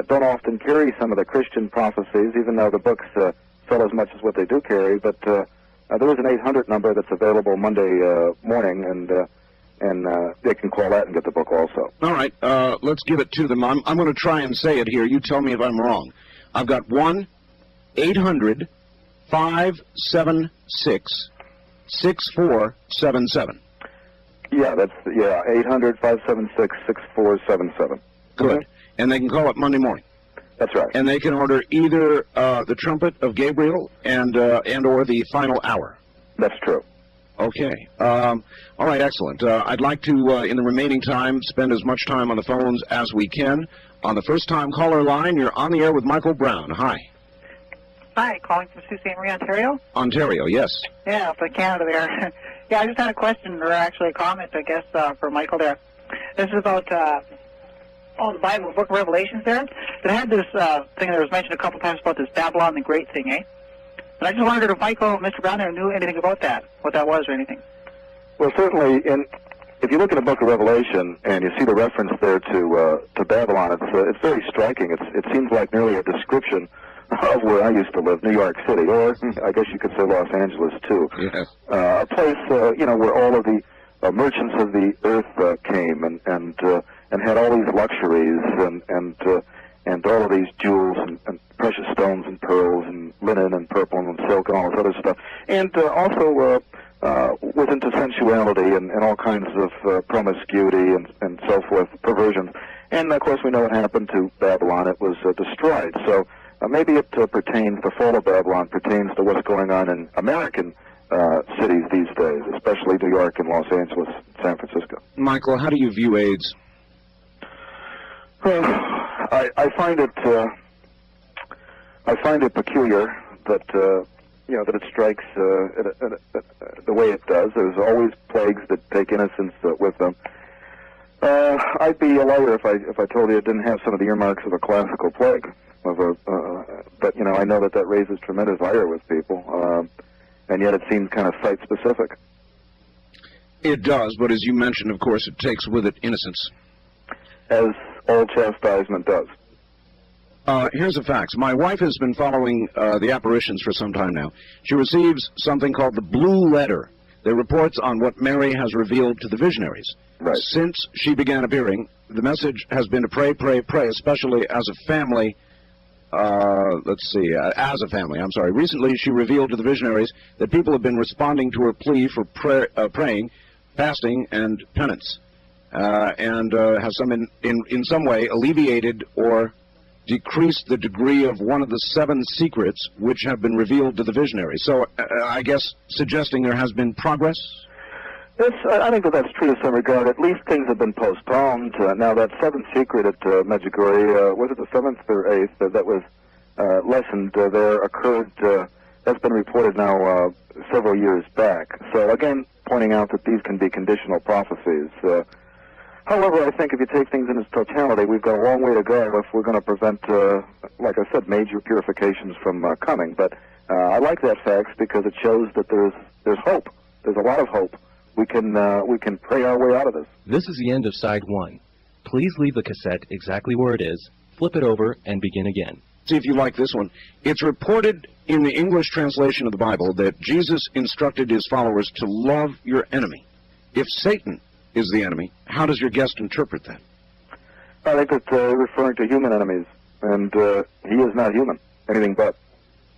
don't often carry some of the Christian prophecies, even though the books sell as much as what they do carry. But there is an 800 number that's available Monday morning, and they can call that and get the book also. All right, let's give it to them. I'm going to try and say it here. You tell me if I'm wrong. I've got 1-800-576-6477. Yeah, that's 800-576-6477. Good. And they can call it Monday morning. That's right. And they can order either the Trumpet of Gabriel and or the Final Hour. That's true. Okay. All right, excellent. I'd like to, in the remaining time, spend as much time on the phones as we can. On the first-time caller line, you're on the air with Michael Brown. Hi. Hi, calling from Sault Ste. Marie, Ontario. Ontario, yes. Yeah, up in Canada there. Yeah, I just had a question, or actually a comment, I guess, for Michael there. This is about the Bible, the Book of Revelations there. It had this thing that was mentioned a couple times about this Babylon the Great thing, eh? And I just wondered if Michael, Mr. Brown there, knew anything about that, what that was or anything. Well, certainly, if you look at the Book of Revelation and you see the reference there to Babylon, it's very striking. It seems like nearly a description of where I used to live, New York City, or I guess you could say Los Angeles too. Yes. A place, where all of the merchants of the earth came and had all these luxuries and all of these jewels and precious stones and pearls and linen and purple and silk and all this other stuff, and also was into sensuality and all kinds of promiscuity and so forth, perversion. And of course we know what happened to Babylon. It was destroyed. So maybe it pertains, the fall of Babylon pertains to what's going on in American cities these days, especially New York and Los Angeles, San Francisco. Michael, how do you view AIDS? I find it peculiar that that it strikes the way it does. There's always plagues that take innocence with them. I'd be a liar if I told you it didn't have some of the earmarks of a classical plague. But I know that raises tremendous ire with people, and yet it seems kind of site-specific. It does, but as you mentioned, of course, it takes with it innocence. As all chastisement does. Here's the facts. My wife has been following the apparitions for some time now. She receives something called the Blue Letter. They're reports on what Mary has revealed to the visionaries. Right. Since she began appearing, the message has been to pray, pray, pray, especially as a family. As a family, I'm sorry. Recently, she revealed to the visionaries that people have been responding to her plea for praying, fasting, and penance, and has in some way alleviated or decreased the degree of one of the 7 secrets which have been revealed to the visionaries. So, I guess, suggesting there has been progress? I think that's true to some regard. At least things have been postponed. Now, that 7th secret at Medjugorje, was it the 7th or 8th, that was lessened there, occurred, that's been reported now several years back. So, again, pointing out that these can be conditional prophecies. However, I think if you take things in its totality, we've got a long way to go if we're going to prevent, like I said, major purifications from coming. But I like that fact because it shows that there's hope. There's a lot of hope. We can pray our way out of this. This is the end of side 1. Please leave the cassette exactly where it is, flip it over, and begin again. See if you like this one. It's reported in the English translation of the Bible that Jesus instructed his followers to love your enemy. If Satan is the enemy, how does your guest interpret that? I think it's referring to human enemies, and he is not human, anything but.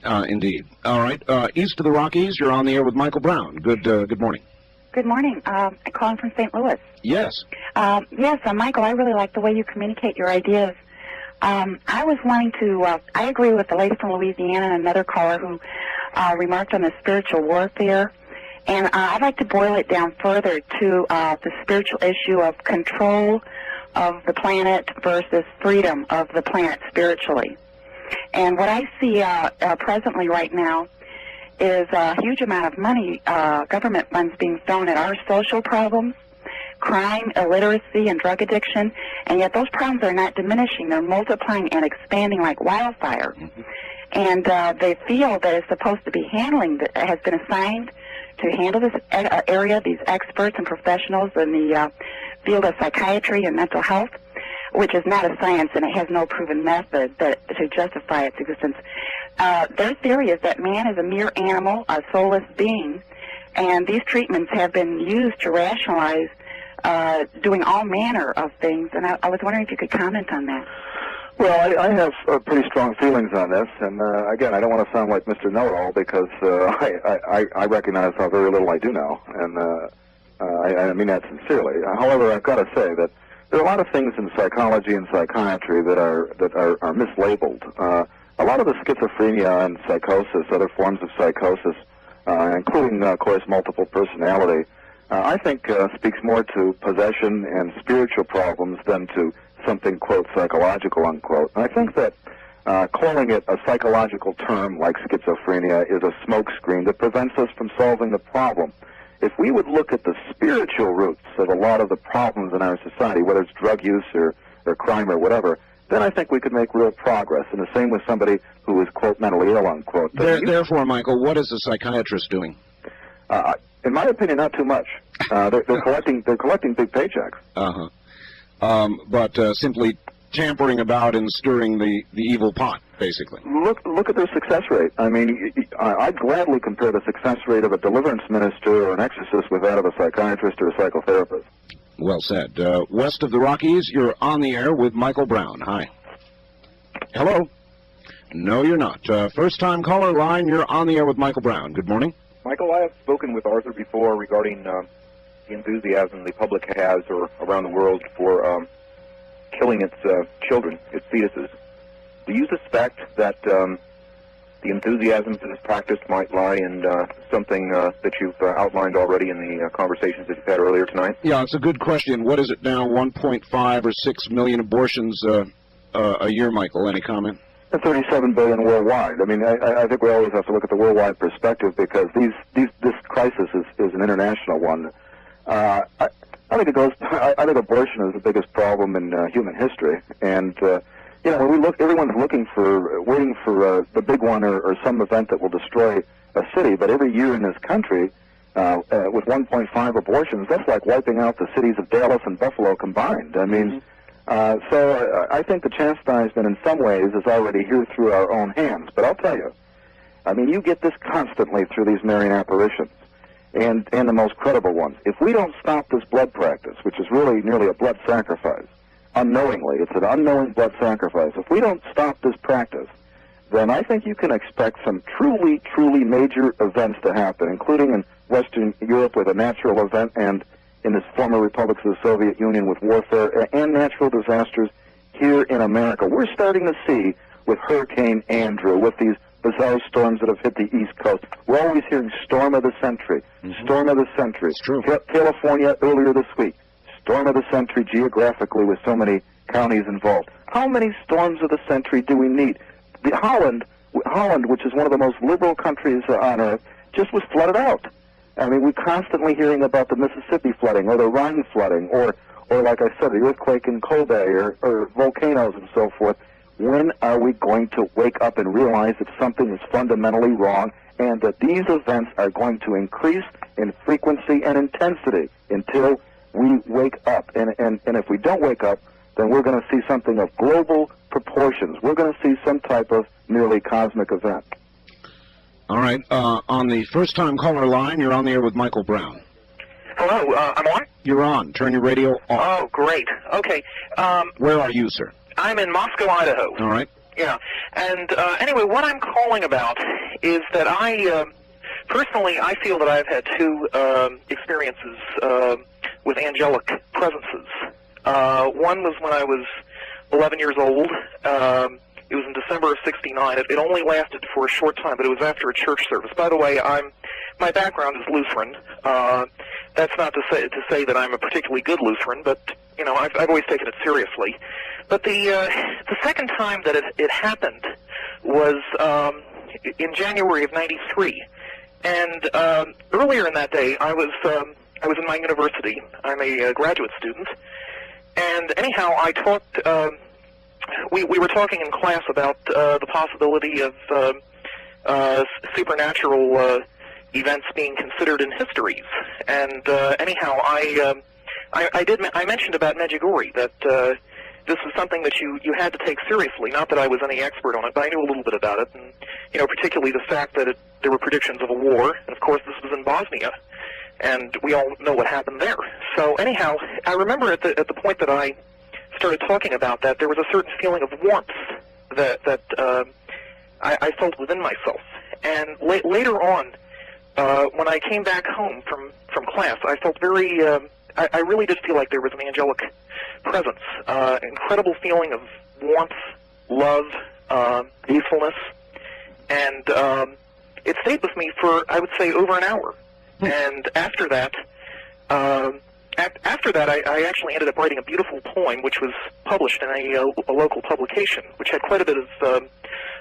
Indeed. All right. East of the Rockies, you're on the air with Michael Brown. Good morning. Good morning. I'm calling from St. Louis. Yes. Yes, Michael, I really like the way you communicate your ideas. I was wanting to, I agree with the lady from Louisiana and another caller who remarked on the spiritual warfare. And I'd like to boil it down further to the spiritual issue of control of the planet versus freedom of the planet spiritually. And what I see presently right now is a huge amount of money, government funds being thrown at our social problems, crime, illiteracy, and drug addiction, and yet those problems are not diminishing. They're multiplying and expanding like wildfire. Mm-hmm. And they feel that it's supposed to be handling, that has been assigned to handle this area, these experts and professionals in the field of psychiatry and mental health, which is not a science and it has no proven method to justify its existence. Their theory is that man is a mere animal, a soulless being, and these treatments have been used to rationalize doing all manner of things, and I was wondering if you could comment on that. Well, I have pretty strong feelings on this, and again, I don't want to sound like Mr. Know-It-All because I recognize how very little I do know, and I mean that sincerely. However, I've got to say that there are a lot of things in psychology and psychiatry that are mislabeled. A lot of the schizophrenia and psychosis, other forms of psychosis, including, of course, multiple personality, I think speaks more to possession and spiritual problems than to something, quote, psychological, unquote. And I think that calling it a psychological term like schizophrenia is a smokescreen that prevents us from solving the problem. If we would look at the spiritual roots of a lot of the problems in our society, whether it's drug use or crime or whatever, then I think we could make real progress. And the same with somebody who is, quote, mentally ill, unquote. Therefore, Michael, what is a psychiatrist doing? In my opinion, not too much. They're collecting big paychecks. But simply tampering about and stirring the evil pot, basically. Look at their success rate. I mean, I'd gladly compare the success rate of a deliverance minister or an exorcist with that of a psychiatrist or a psychotherapist. Well said. West of the Rockies, you're on the air with Michael Brown. Hi. Hello. No, you're not. First-time caller line, you're on the air with Michael Brown. Good morning. Michael, I have spoken with Arthur before regarding the enthusiasm the public has around the world for killing its children, its fetuses. Do you suspect that the enthusiasm for this practice might lie in something that you've outlined already in the conversations that you've had earlier tonight? Yeah, it's a good question. What is it now, 1.5 or 6 million abortions a year, Michael? Any comment? 37 billion worldwide. I mean, I think we always have to look at the worldwide perspective because this crisis is an international one. I think abortion is the biggest problem in human history, and when we look, everyone's waiting for the big one or some event that will destroy a city. But every year in this country, with 1.5 abortions, that's like wiping out the cities of Dallas and Buffalo combined. I mean. So I think the chastisement in some ways is already here through our own hands. But I'll tell you, I mean, you get this constantly through these Marian apparitions and the most credible ones. If we don't stop this blood practice, which is really nearly a blood sacrifice, unknowingly, it's an unknowing blood sacrifice. If we don't stop this practice, then I think you can expect some truly, truly major events to happen, including in Western Europe with a natural event and in the former republics of the Soviet Union with warfare and natural disasters here in America. We're starting to see with Hurricane Andrew, with these bizarre storms that have hit the East Coast. We're always hearing storm of the century, storm of the century. It's true. California earlier this week, storm of the century geographically with so many counties involved. How many storms of the century do we need? Holland, which is one of the most liberal countries on earth, just was flooded out. I mean, we're constantly hearing about the Mississippi flooding or the Rhine flooding or like I said, the earthquake in Kobe or volcanoes and so forth. When are we going to wake up and realize that something is fundamentally wrong and that these events are going to increase in frequency and intensity until we wake up? And if we don't wake up, then we're going to see something of global proportions. We're going to see some type of nearly cosmic event. All right. On the first-time caller line, you're on the air with Michael Brown. Hello, I'm on? You're on. Turn your radio off. Oh, great. Okay. Where are you, sir? I'm in Moscow, Idaho. All right. Yeah. And anyway, what I'm calling about is that personally, I feel that I've had two experiences with angelic presences. One was when I was 11 years old. It was in December of '69. It only lasted for a short time, but it was after a church service. By the way, my background is Lutheran. That's not to say that I'm a particularly good Lutheran, but you know, I've always taken it seriously. But the second time that it happened was in January of '93, and earlier in that day, I was in my university. I'm a graduate student, and anyhow, I talked. We were talking in class about the possibility of supernatural events being considered in histories, and anyhow, I mentioned about Medjugorje, that this is something that you had to take seriously. Not that I was any expert on it, but I knew a little bit about it, and you know, particularly the fact that there were predictions of a war, and of course this was in Bosnia, and we all know what happened there. So anyhow, I remember at the point that I started talking about that, there was a certain feeling of warmth that I felt within myself. And later on, when I came back home from class, I felt very, I really did feel like there was an angelic presence, incredible feeling of warmth, love, peacefulness, and it stayed with me for, I would say, over an hour. And after that, I actually ended up writing a beautiful poem, which was published in a local publication, which had quite a bit of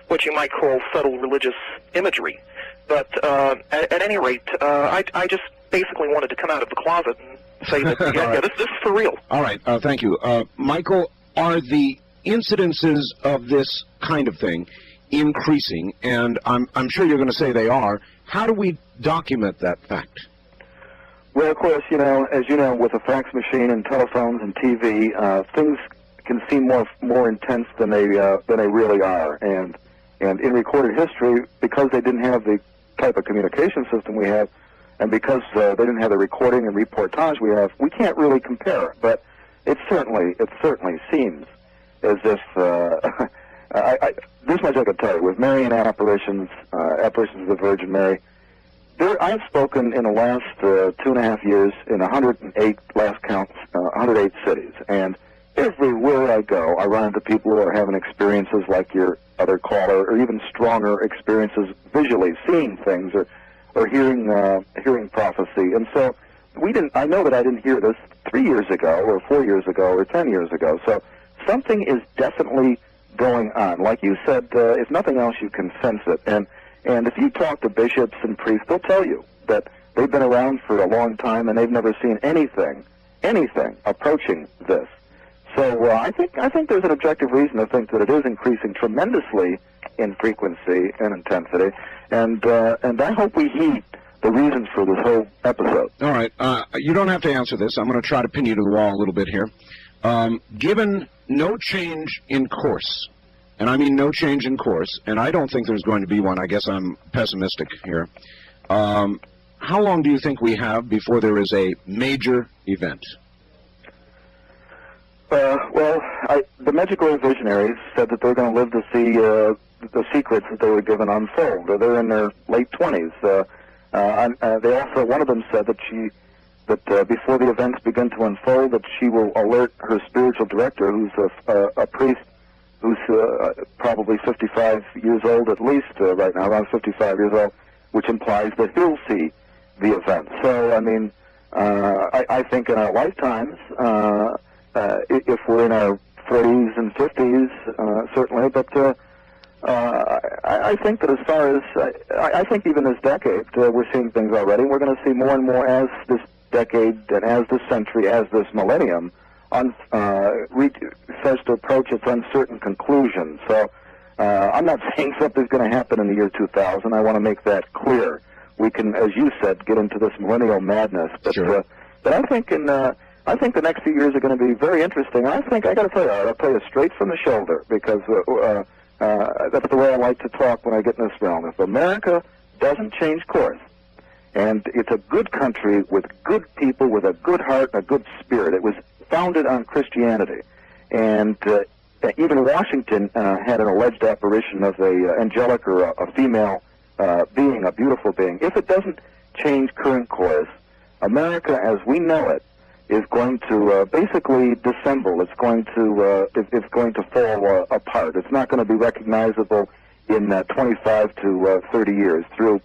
what you might call subtle religious imagery. But at any rate, I just basically wanted to come out of the closet and say that, yeah, this is for real. All right, thank you. Michael, are the incidences of this kind of thing increasing? And I'm sure you're going to say they are. How do we document that fact? Well, of course, you know, as you know, with a fax machine and telephones and TV, things can seem more intense than they really are. And in recorded history, because they didn't have the type of communication system we have, and because they didn't have the recording and reportage we have, we can't really compare. But it certainly seems as if this much I could tell you with Marian apparitions, apparitions of the Virgin Mary. I've spoken in the last 2.5 years in 108, last count, 108 cities, and everywhere I go, I run into people who are having experiences like your other caller, or even stronger experiences visually, seeing things or hearing prophecy. And so I know that I didn't hear this 3 years ago, or 4 years ago, or 10 years ago. So something is definitely going on. Like you said, if nothing else, you can sense it. And if you talk to bishops and priests, they'll tell you that they've been around for a long time and they've never seen anything approaching this. So I think there's an objective reason to think that it is increasing tremendously in frequency and intensity. And I hope we heed the reasons for this whole episode. All right. You don't have to answer this. I'm going to try to pin you to the wall a little bit here. Given no change in course, and I mean no change in course, and I don't think there's going to be one. I guess I'm pessimistic here. How long do you think we have before there is a major event? The Medjugorje visionaries said that they're going to live to see the secrets that they were given unfold. They're in their late 20s. They also, one of them said that before the events begin to unfold, that she will alert her spiritual director, who's a priest who's probably 55 years old at least right now, around 55 years old, which implies that he'll see the event. So, I mean, I think in our lifetimes, if we're in our 40s and 50s, certainly, but I think that as far as, I think even this decade, we're seeing things already. We're going to see more and more as this decade and as this century, as this millennium starts to approach its uncertain conclusion. So I'm not saying something's going to happen in the year 2000. I want to make that clear. We can, as you said, get into this millennial madness. But, sure. But I think I think the next few years are going to be very interesting. I think I got to tell you, I'll tell you straight from the shoulder, because that's the way I like to talk when I get in this realm. If America doesn't change course, and it's a good country with good people, with a good heart and a good spirit. It was founded on Christianity, and even Washington had an alleged apparition of a angelic or a female being, a beautiful being. If it doesn't change current course, America as we know it is going to basically dissemble. It's going to fall apart. It's not going to be recognizable in 25 to 30 years through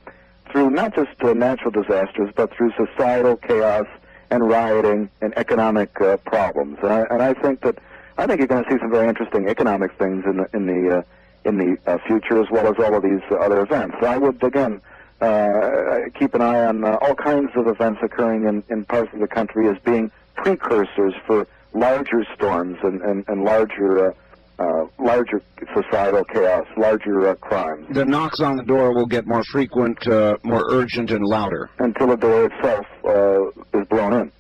not just natural disasters, but through societal chaos and rioting and economic problems. And I think you're going to see some very interesting economic things in the future, as well as all of these other events. I would again keep an eye on all kinds of events occurring in parts of the country as being precursors for larger storms and larger societal chaos, larger crimes. The knocks on the door will get more frequent, more urgent, and louder. Until the door itself is blown in.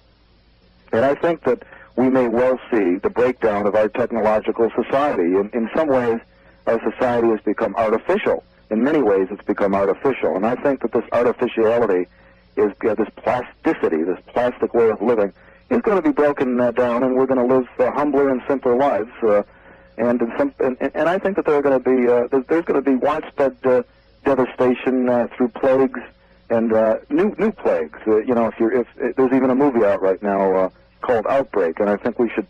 And I think that we may well see the breakdown of our technological society. In some ways, our society has become artificial. In many ways, it's become artificial. And I think that this artificiality, is this plasticity, this plastic way of living, is going to be broken down, and we're going to live humbler and simpler lives. And I think that there's going to be widespread devastation through plagues and new plagues. If there's even a movie out right now called Outbreak, and I think we should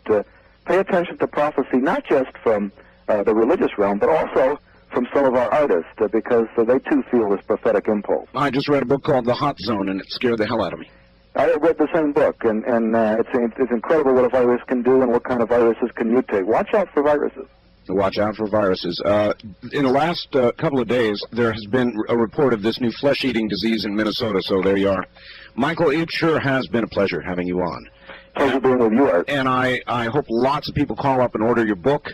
pay attention to prophecy, not just from the religious realm, but also from some of our artists, because they too feel this prophetic impulse. I just read a book called The Hot Zone, and it scared the hell out of me. I read the same book, and it's incredible what a virus can do and what kind of viruses can mutate. Watch out for viruses. Watch out for viruses. In the last couple of days, there has been a report of this new flesh-eating disease in Minnesota, so there you are. Michael, it sure has been a pleasure having you on. Pleasure being with you, Art. And I hope lots of people call up and order your book.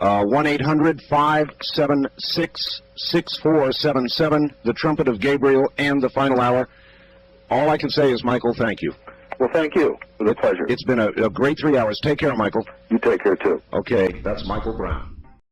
1-800-576-6477, The Trumpet of Gabriel and The Final Hour. All I can say is, Michael, thank you. Well, thank you. It was a pleasure. It's been a great 3 hours. Take care, Michael. You take care, too. Okay, that's Michael Brown.